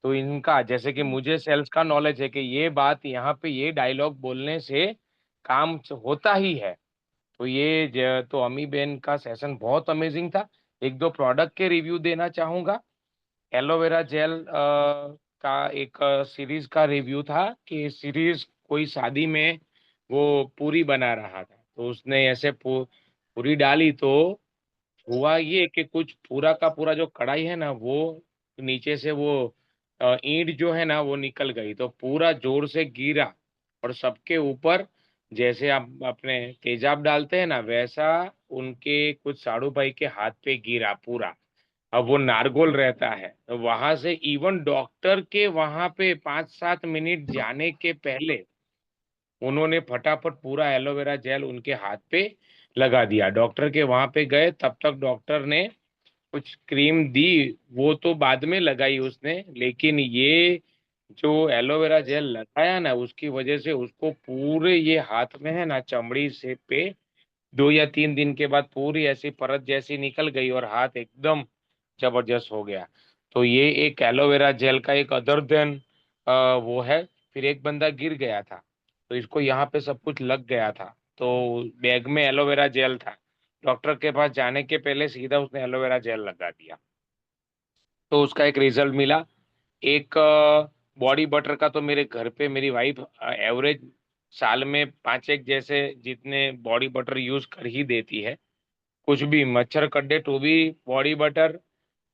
तो इनका जैसे कि मुझे सेल्स का नॉलेज है कि ये बात यहाँ पे ये डायलॉग बोलने से काम होता ही है। तो ये तो अमी बेन का सेशन बहुत अमेजिंग था। एक दो प्रोडक्ट के रिव्यू देना चाहूंगा। एलोवेरा जेल का एक सीरीज का रिव्यू था कि सीरीज कोई शादी में वो पूरी बना रहा था, तो उसने ऐसे पूरी डाली, तो हुआ ये कि कुछ पूरा का पूरा जो कढ़ाई है ना वो नीचे से वो ईंट जो है ना वो निकल गई, तो पूरा जोर से गिरा और सबके ऊपर जैसे आप अपने तेजाब डालते हैं ना वैसा उनके कुछ साड़ू भाई के हाथ पे गिरा पूरा। अब वो नारगोल रहता है, तो वहां से इवन डॉक्टर के वहां पे 5-7 मिनट जाने के पहले उन्होंने फटाफट पूरा एलोवेरा जेल उनके हाथ पे लगा दिया। डॉक्टर के वहां पे गए, तब तक डॉक्टर ने कुछ क्रीम दी, वो तो बाद में लगाई उसने, लेकिन ये जो एलोवेरा जेल लगाया ना उसकी वजह से उसको पूरे ये हाथ में है ना चमड़ी से पे 2 या 3 दिन के बाद पूरी ऐसी परत जैसी निकल गई और हाथ एकदम जबरदस्त हो गया। तो ये एक एलोवेरा जेल का एक अदर देन वो है। फिर एक बंदा गिर गया था, तो इसको यहाँ पे सब कुछ लग गया था, तो बैग में एलोवेरा जेल था, डॉक्टर के पास जाने के पहले सीधा उसने एलोवेरा जेल लगा दिया, तो उसका एक रिजल्ट मिला। एक बॉडी बटर का तो मेरे घर पे मेरी वाइफ एवरेज साल में 5 जैसे जितने बॉडी बटर यूज कर ही देती है। कुछ भी मच्छर कड्डे तो भी बॉडी बटर,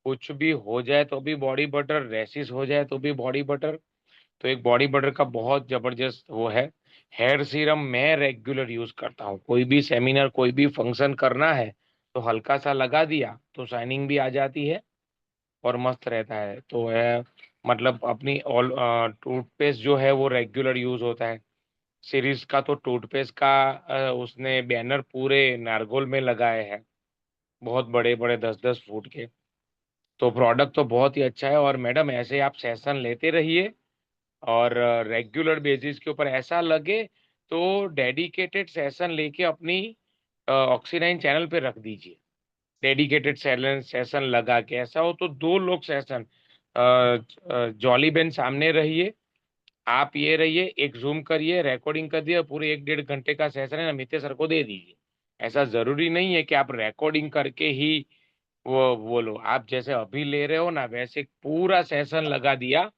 कुछ भी हो जाए तो भी बॉडी बटर, रैसिस हो जाए तो भी बॉडी बटर। तो एक बॉडी बटर का बहुत जबरदस्त वो है। हेयर सीरम मैं रेगुलर यूज करता हूँ, कोई भी सेमिनार कोई भी फंक्शन करना है तो हल्का सा लगा दिया तो शाइनिंग भी आ जाती है और मस्त रहता है। तो है मतलब अपनी ऑल टूथपेस्ट जो है वो रेगुलर यूज होता है। सीरीज का तो टूथपेस्ट का उसने बैनर पूरे नारगोल में लगाए हैं, बहुत बड़े बड़े 10-10 फुट के। तो प्रोडक्ट तो बहुत ही अच्छा है। और मैडम ऐसे आप सेशन लेते रहिए और रेगुलर बेसिस के ऊपर ऐसा लगे तो डेडिकेटेड सेशन लेके अपनी ऑक्सी9 चैनल पे रख दीजिए। डेडिकेटेड सेशन लगा के, ऐसा हो तो 2 लोग सेशन, जॉली बेन सामने रहिए, आप ये रहिए, एक जूम करिए, रिकॉर्डिंग कर दिया, पूरे 1-1.5 घंटे का सेशन है ना मित्य सर को दे दीजिए। ऐसा जरूरी नहीं है कि आप रिकॉर्डिंग करके ही वो बोलो, आप जैसे अभी ले रहे हो ना वैसे पूरा सेशन लगा दिया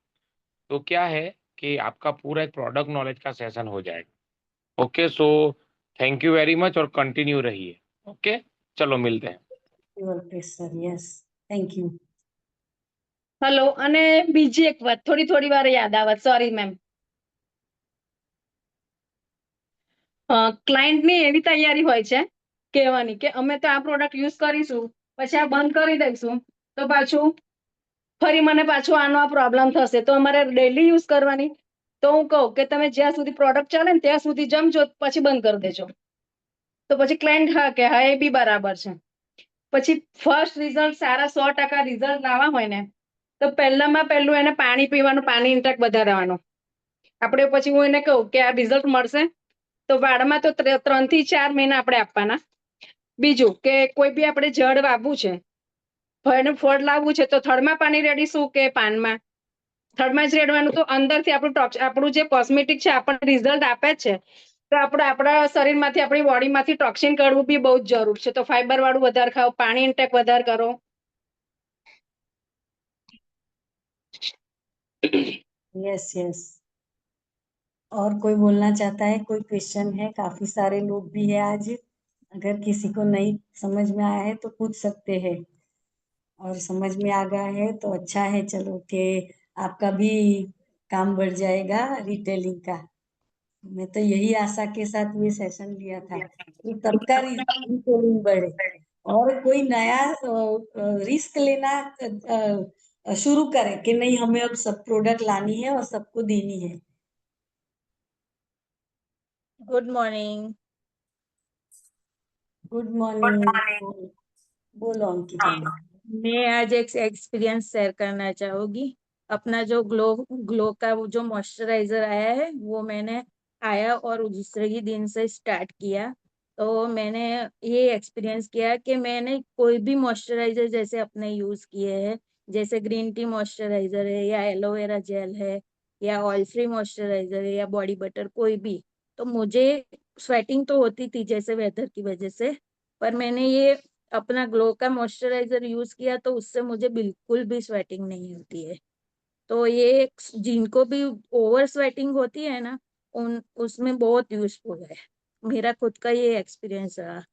तो क्या है कि आपका पूरा एक प्रोडक्ट नॉलेज का सेशन हो जाएगा। Okay, so thank you very much और कंटिन्यू रहिए। ओके, चलो मिलते हैं। Sir, yes, thank you. Hello, અને બીજી એક વાત થોડી થોડી વાર યાદ આવત, સોરી મેમ. ક્લાયન્ટની એવી તૈયારી હોય છે કહેવાની કે અમે તો આ પ્રોડક્ટ યુઝ કરીશું, પછી આ બંધ કરી દઈશું તો પાછું ફરી મને પાછું આનો આ પ્રોબ્લેમ થશે, તો અમારે ડેલી યુઝ કરવાની. તો હું કહું કે તમે જ્યાં સુધી પ્રોડક્ટ ચાલે ને ત્યાં સુધી જમજો, પછી બંધ કરી દેજો. તો પછી ક્લાયન્ટ હા કે હા એ બી બરાબર છે. પછી ફર્સ્ટ રિઝલ્ટ સારા 100% રિઝલ્ટ લાવવા હોય ને તો પહેલામાં પહેલું એને પાણી પીવાનું, પાણી ઇન્ટેક વધારવાનું. આપણે પછી હું એને કહું કે આ રિઝલ્ટ મળશે તો વાળમાં તો 3 થી 4 મહિના આપણે આપવાના. બીજું કે કોઈ બી આપણે જળ વાવવું છે, ફળ લાવવું છે તો થડમાં પાણી રેડીશું કે પાનમાં? થડમાં જ રેડવાનું. તો અંદરથી આપણું જે કોસ્મેટિક છે આપણને રિઝલ્ટ આપે જ છે, તો આપણે આપણા શરીરમાંથી, આપણી બોડીમાંથી ટોક્સિન કાઢવું બી બહુ જ જરૂર છે. તો ફાઈબર વાળું વધારે ખાઓ, પાણી ઇન્ટેક વધારે કરો. Yes yes. और कोई बोलना चाहता है? कोई क्वेश्चन है? काफी सारे लोग भी है आज। अगर किसी को नहीं समझ में आया है तो पूछ सकते हैं, और समझ में आ गया है तो अच्छा है। चलो कि आपका भी काम बढ़ जाएगा रिटेलिंग का। मैं तो यही आशा के साथ ये सेशन लिया था कि सबका रिटेलिंग बढ़े और कोई नया रिस्क लेना शुरू करे कि नहीं, हमें अब सब प्रोडक्ट लानी है और सबको देनी है। Good morning. Good morning. बोलो अंकिता। मैं आज एक एक्सपीरियंस शेयर करना चाहूंगी। अपना जो ग्लो का वो जो मॉइस्चराइजर आया है वो मैंने आया और दूसरे ही दिन से स्टार्ट किया। तो मैंने ये एक्सपीरियंस किया कि मैंने कोई भी मॉइस्चराइजर जैसे अपने यूज किए हैं, जैसे ग्रीन टी मॉइस्चराइजर है या एलोवेरा जेल है या ऑयल फ्री मॉइस्चराइजर है या बॉडी बटर, कोई भी, तो मुझे स्वेटिंग तो होती थी जैसे वेदर की वजह से, पर मैंने ये अपना ग्लो का मॉइस्चराइजर यूज किया तो उससे मुझे बिल्कुल भी स्वेटिंग नहीं होती है। तो ये जिनको भी ओवर स्वेटिंग होती है ना, उसमें बहुत यूजफुल है। मेरा खुद का ये एक्सपीरियंस रहा।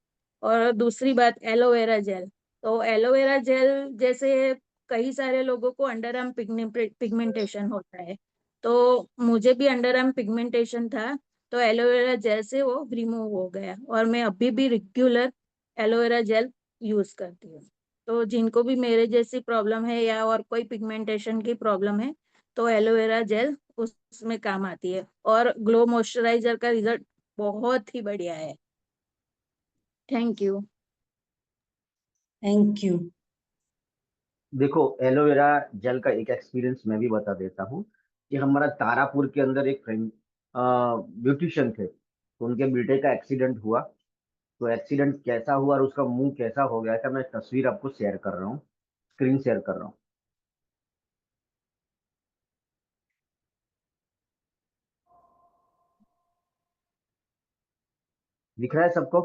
और दूसरी बात, एलोवेरा जेल। तो एलोवेरा जेल जैसे कई सारे लोगों को अंडर आर्म पिगमेंटेशन होता है, तो मुझे भी अंडर आर्म पिगमेंटेशन था, तो एलोवेरा जेल से वो रिमूव हो गया और मैं अभी भी रेगुलर एलोवेरा जेल यूज करती हूँ। तो जिनको भी मेरे जैसी प्रॉब्लम है या और कोई पिगमेंटेशन की प्रॉब्लम है तो एलोवेरा जेल उसमें काम आती है। और ग्लो मॉइस्चराइजर का रिजल्ट बहुत ही बढ़िया है। Thank you. Thank you. देखो, एलोवेरा जेल का एक एक्सपीरियंस मैं भी बता देता हूँ कि हमारा तारापुर के अंदर एक फ्रेंड ब्यूटिशियन थे, तो उनके बेटे का एक्सीडेंट हुआ। तो एक्सीडेंट कैसा हुआ और उसका मुंह कैसा हो गया था, मैं तस्वीर आपको शेयर कर रहा हूँ, स्क्रीन शेयर कर रहा हूँ। दिख रहा है सबको?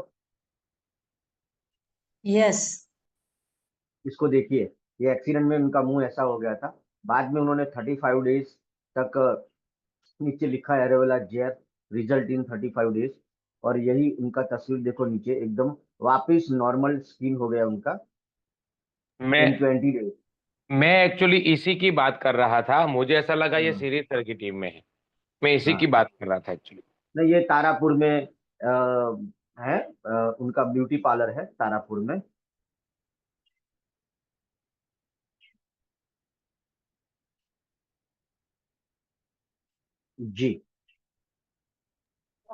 यस। इसको देखिए, ये एक्सीडेंट में उनका मुंह ऐसा हो गया था। बाद में उन्होंने 35 डेज तक नीचे लिखा है aloe vera gel result in 35 days, और यही उनका तस्वीर देखो नीचे, एकदम वापस नॉर्मल स्किन हो गया उनका मैं इन 20 डेज। मैं एक्चुअली इसी की बात कर रहा था, मुझे ऐसा लगा ये सीरीज सर की टीम में है, मैं इसी की हाँ, बात कर रहा था एक्चुअली। नहीं, ये तारापुर में है, उनका ब्यूटी पार्लर है तारापुर में। जी।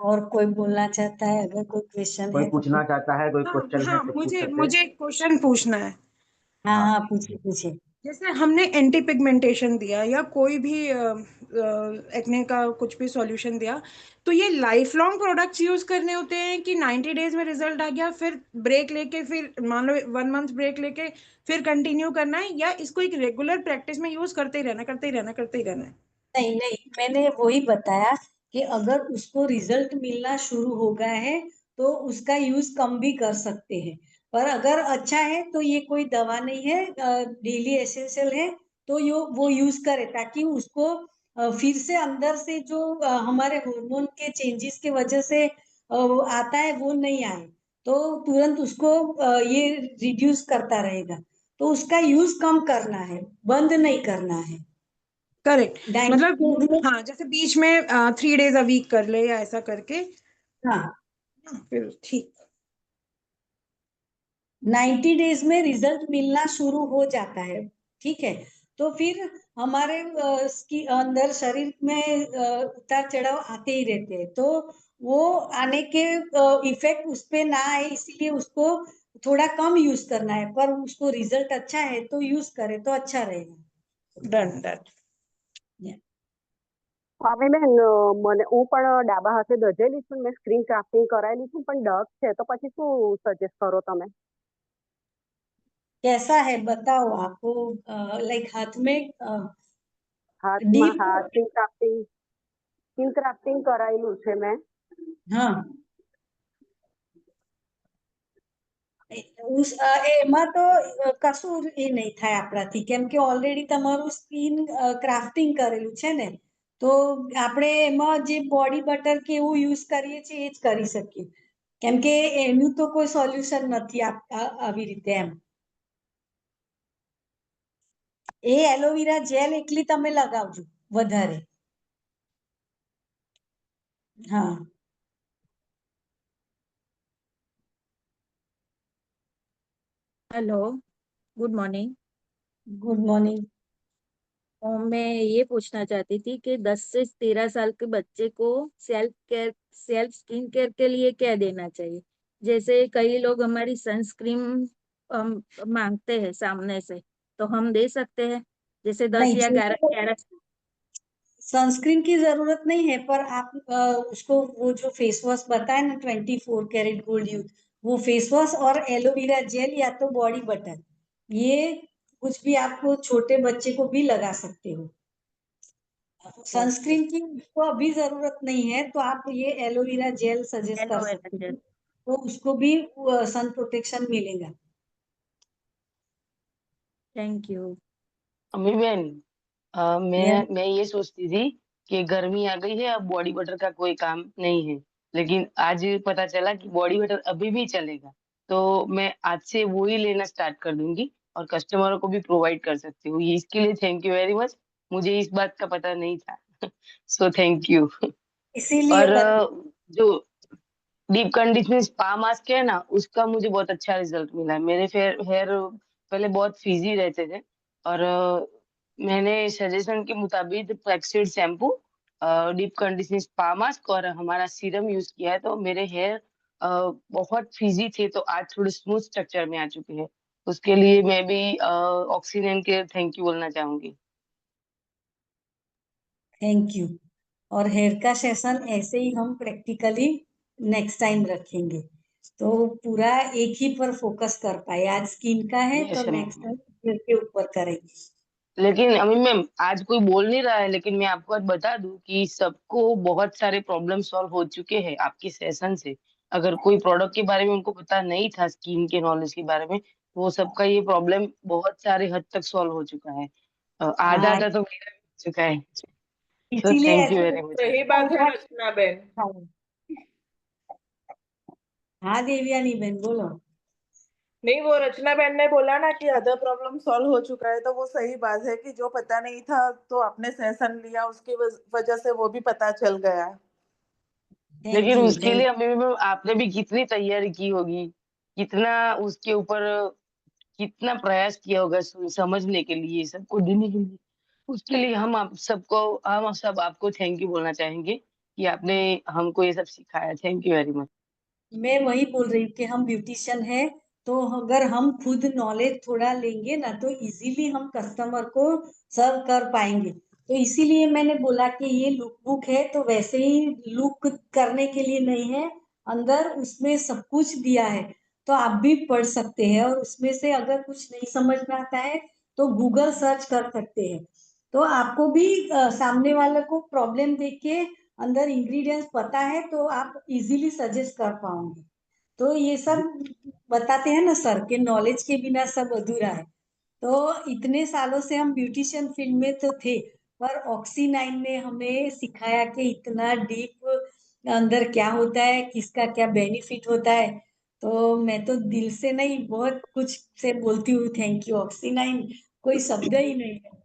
और कोई बोलना चाहता है, अगर कोई क्वेश्चन कोई है तो पूछना चाहता है, कोई हाँ क्वेश्चन है हाँ, तो पूछ मुझे सकते हैं। मुझे एक क्वेश्चन पूछना है। हाँ हाँ। हाँ, पूछिए पूछिए। जैसे हमने एंटी पिगमेंटेशन दिया या कोई भी एक्ने का कुछ भी सॉल्यूशन दिया, तो ये लाइफ लॉन्ग प्रोडक्ट्स यूज करने होते हैं कि 90 डेज में रिजल्ट आ गया, फिर ब्रेक लेके, फिर मान लो 1 मंथ ब्रेक लेके फिर कंटिन्यू करना है, या इसको एक रेगुलर प्रैक्टिस में यूज करते ही रहना, करते ही रहना, करते ही रहना है? नहीं नहीं, मैंने वही बताया कि अगर उसको रिजल्ट मिलना शुरू हो गया है तो उसका यूज कम भी कर सकते हैं, पर अगर अच्छा है तो ये कोई दवा नहीं है, डेली एसेंशियल है, तो वो यूज करे ताकि उसको फिर से अंदर से जो हमारे हार्मोन के चेंजेस के वजह से आता है वो नहीं आए, तो तुरंत उसको ये रिड्यूस करता रहेगा, तो उसका यूज कम करना है, बंद नहीं करना है। करेक्ट, 90 मतलब डेज में। हाँ, जैसे बीच में 3 days अ वीक कर ले या ऐसा करके। हाँ, फिर ठीक। 90 डेज में रिजल्ट मिलना शुरू हो जाता है, ठीक है, तो फिर हमारे अंदर शरीर में उतार चढ़ाव आते ही रहते हैं, तो वो आने के इफेक्ट उस पे ना आए, इसीलिए उसको थोड़ा कम यूज करना है, पर उसको रिजल्ट अच्छा है तो यूज करे तो अच्छा रहेगा। Done done. હવે બેન મને હું પણ ડાબા હાથે દજેલી છું, મેં સ્ક્રીન ક્રાફ્ટિંગ કરાયેલી છું, પણ ડક છે, તો પછી શું સજેસ્ટ કરો તમે? कैसा है बताओ, आपको लाइक हाथ में હાથમાં डीप। હા, સ્ક્રીન ક્રાફ્ટિંગ કરાયેલું છે મેં। हाँ, એમાં તો કશું એ નહીં થાય આપણાથી, કેમ કે ઓલરેડી તમારું સ્કિન ક્રાફ્ટિંગ કરેલું છે ને, તો આપણે એમાં જે બોડી બટર કે એવું યુઝ કરીએ છીએ એ જ કરી શકીએ, કેમ કે એનું તો કોઈ સોલ્યુશન નથી આવી રીતે એમ। એ એલોવેરા જેલ એકલી તમે લગાવજો વધારે। હા, hello, good morning. Good morning. मैं ये पूछना चाहती थी कि 10 से 13 साल के बच्चे को सेल्फ स्किन केयर के लिए क्या देना चाहिए? जैसे कई लोग हमारी सनस्क्रीन मांगते हैं सामने से, तो हम दे सकते हैं जैसे 10 नहीं, या छोटे 11। सनस्क्रीन की जरूरत नहीं है, पर आप उसको वो जो फेस वॉश बताए ना 24 कैरेट गोल्ड यूथ, वो फेस वॉश और एलोवेरा जेल या तो बॉडी बटर, ये कुछ भी आपको छोटे बच्चे को भी लगा सकते हो। सनस्क्रीन की उसको अभी जरूरत नहीं है, तो आप ये एलोवेरा जेल सजेस्ट कर एलोवेरा सकते हो, जेल। तो उसको भी सन प्रोटेक्शन मिलेगा। Thank you. अम्मी बेन यस। मैं ये सोचती थी कि गर्मी आ गई है, अब बॉडी बटर का कोई काम नहीं है, लेकिन आज पता चला कि बॉडी बटर अभी भी चलेगा, तो मैं आज से वो ही लेना स्टार्ट कर दूंगी और कस्टमरों को भी प्रोवाइड कर सकती हूँ। ये इसके लिए थैंक यू वेरी मच, मुझे इस बात का पता नहीं था। So thank you. इसीलिए और बता। जो डीप कंडीशनिंग स्पा मास्क है ना, उसका मुझे बहुत अच्छा रिजल्ट मिला है। मेरे हेयर पहले बहुत फ्रीजी रहते थे, और मैंने सजेशन के मुताबिक flaxseed shampoo, deep conditioning spa mask और हमारा सीरम यूज किया है, तो मेरे हेयर बहुत फ्रीजी थे, तो आज थोड़े स्मूथ स्ट्रक्चर में आ चुके हैं। उसके लिए मैं भी ऑक्सीजन के थैंक यू बोलना चाहूंगी। Thank you. और हेयर का सेशन ऐसे ही हम प्रैक्टिकली नेक्स्ट टाइम रखेंगे, तो पूरा एक ही पर फोकस कर पाए, आज स्किन का है तो yes next ma'am. Time here के ऊपर करेंगे। लेकिन अभी मैम आज कोई बोल नहीं रहा है, लेकिन मैं आपको आज बता दूं कि सबको बहुत सारे प्रॉब्लम सॉल्व हो चुके हैं आपके सेशन से। अगर कोई प्रोडक्ट के बारे में उनको पता नहीं था, स्किन के नॉलेज के बारे में, तो वो सबका ये प्रॉब्लम बहुत सारे हद तक सॉल्व हो चुका है। आधा हाँ, आधा तो मेरा भी हो चुका है। तो इसीलिए थैंक यू ऐसे वेरी मच। सही बात है रचना बेन। हाँ देवयानी बहन बोलो। नहीं, वो रचना बेन ने बोला ना कि आधा प्रॉब्लम सॉल्व हो चुका है, तो वो सही बात है कि जो पता नहीं था तो आपने सेशन लिया, उसकी वजह से वो भी पता चल गया। थैंक लेकिन यू उसके लिए अभी मैम आपने भी कितनी तैयारी की होगी, कितना उसके ऊपर कितना प्रयास किया होगा समझने के लिए, सबको देने के लिए। उसके लिए हम आप सबको, हम सब आपको थैंक यू बोलना चाहेंगे कि आपने हमको ये सब सिखाया। Thank you very much. मैं वही बोल रही हूँ कि हम ब्यूटिशियन है, तो अगर हम खुद नॉलेज थोड़ा लेंगे ना तो इजीली हम कस्टमर को सर्व कर पाएंगे। तो इसीलिए मैंने बोला कि ये लुक बुक है, तो वैसे ही लुक करने के लिए नहीं है, अंदर उसमें सब कुछ दिया है, तो आप भी पढ़ सकते हैं। और उसमें से अगर कुछ नहीं समझ में आता है तो गूगल सर्च कर सकते हैं। तो आपको भी सामने वाले को प्रॉब्लम देख के अंदर इंग्रेडिएंट्स पता है तो आप इजीली सजेस्ट कर पाओगे। तो ये सब बताते हैं ना सर के नॉलेज के बिना सब अधूरा है। तो इतने सालों से हम ब्यूटिशियन फील्ड में तो थे, पर ऑक्सी9 ने हमें सिखाया कि इतना डीप अंदर क्या होता है, किसका क्या बेनिफिट होता है। तो मैं तो दिल से नहीं, बहुत कुछ से बोलती हूँ थैंक यू ऑक्सी9, कोई शब्द ही नहीं है।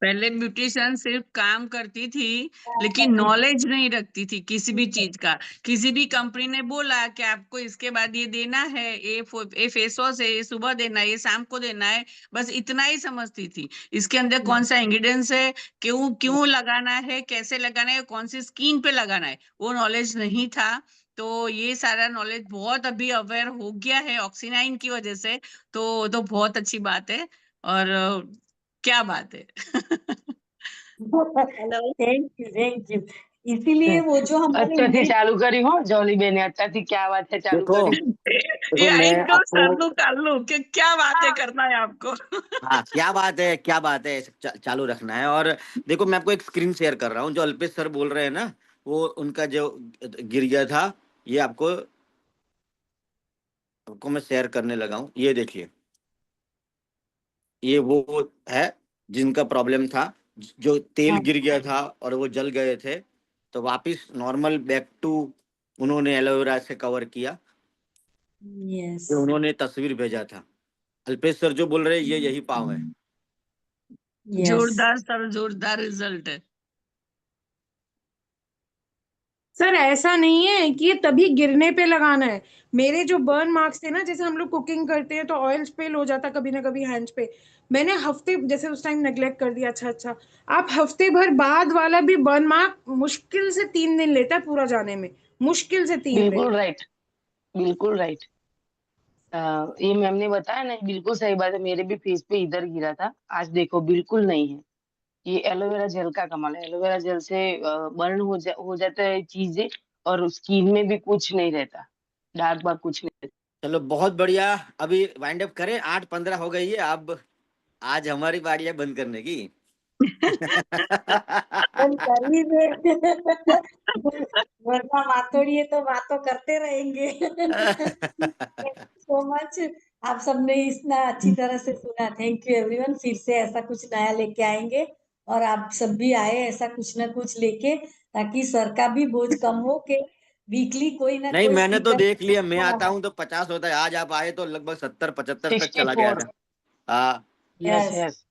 पहले ब्यूटिशियन सिर्फ काम करती थी, लेकिन नॉलेज नहीं रखती थी किसी भी चीज का। किसी भी कंपनी ने बोला कि आपको इसके बाद ये देना है, ये फेस वॉश है, ये सुबह देना है, ये शाम को देना है, बस इतना ही समझती थी। इसके अंदर कौन सा इंग्रेडिएंट्स है, क्यों क्यों लगाना है, कैसे लगाना है, कौन सी स्किन पे लगाना है, वो नॉलेज नहीं था। तो ये सारा नॉलेज बहुत अभी अवेयर हो गया है ऑक्सी9 की वजह से। तो बहुत अच्छी बात है। और क्या बात है। Thank you. इसीलिए वो जो हमारे अच्छा थी चालू करी हो जॉली बेने, अच्छा थी, क्या बात है, चालू देखो करी। ये मैं आई तो आपको कर लू कि क्या बातें करना है आपको। हाँ क्या बात है चालू रखना है। और देखो मैं आपको एक स्क्रीन शेयर कर रहा हूँ, जो अल्पेश सर बोल रहे हैं ना, वो उनका जो गिर गया था, ये आपको मैं शेयर करने लगा हूँ। ये देखिए, ये वो है जिनका प्रॉब्लम था, जो तेल गिर गया था और वो जल गए थे, तो वापिस नॉर्मल बैक टू उन्होंने एलोवेरा से कवर किया। यस, तो उन्होंने तस्वीर भेजा था। अल्पेश सर जो बोल रहे हैं, ये यही पाव है। यस। जोरदार सर, जोरदार रिजल्ट है। सर ऐसा नहीं है कि ये तभी गिरने पे लगाना है। मेरे जो बर्न मार्क्स थे ना, जैसे हम लोग कुकिंग करते हैं तो ऑयल स्पिल हो जाता कभी ना कभी हैंड्स पे, मैंने हफ्ते, जैसे उस टाइम नेग्लेक्ट कर दिया। अच्छा आप हफ्ते भर बाद वाला भी बर्न मार्क मुश्किल से 3 दिन लेता है पूरा जाने में, मुश्किल से 3 दिन। बिल्कुल राइट, बिल्कुल राइट। ये मैम ने बताया ना, बिल्कुल सही बात है। मेरे भी फेस पे इधर गिरा था, आज देखो बिल्कुल नहीं है। ये एलोवेरा जेल का कमाल है। एलोवेरा जेल से बर्न हो जाता है चीजें, और स्किन में भी कुछ नहीं रहता, डार्क बाग कुछ नहीं रहता। चलो बहुत बढ़िया, अभी वाइंड अप करें, 8:15 हो गई है। अब आज हमारी बारी है बंद करने की। वरना मातोड़ी है तो बातों करते रहेंगे। सो मच, आप सबने इतना अच्छी तरह से सुना, थैंक यू एवरीवन। फिर से ऐसा कुछ नया लेके आएंगे, और आप सब भी आए ऐसा कुछ ना कुछ लेके, ताकि सर का भी बोझ कम हो के वीकली कोई ना नहीं, कोई मैंने तो स्पीकर। देख लिया, मैं आता हूँ तो 50 होता है, आज आप आए तो लगभग 70-75 तक चला गया 64। था। हाँ, यस यस, यस।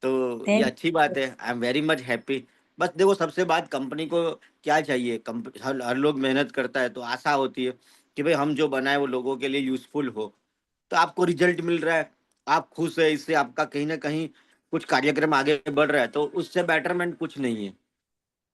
तो ये थैंक अच्छी बात है। I am very much happy. बस देखो, सबसे बात कंपनी को क्या चाहिए, हर लोग मेहनत करता है तो आशा होती है कि भाई हम जो बनाए वो लोगों के लिए यूजफुल हो। तो आपको रिजल्ट मिल रहा है, आप खुश है इससे, आपका कहीं ना कहीं कुछ कार्यक्रम आगे बढ़ रहा है, तो उससे बेटरमेंट कुछ नहीं है।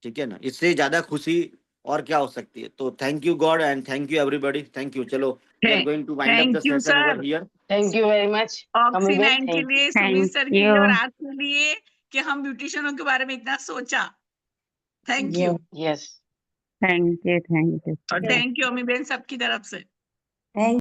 ठीक है ना, इससे ज्यादा खुशी और क्या हो सकती है। तो thank you God and thank you everybody, thank you. चलो, we are going to wind up thank the you session sir, over here. Thank you very much Ami ben, ऑक्सी9 के थैंक यू। लिए, सुमित सर के लिए, और आपके लिए कि हम ब्यूटिशियनों के बारे में इतना सोचा। Thank you. You. Yes. Thank you. और थैंक यू अमी बेन सबकी तरफ से। थैंक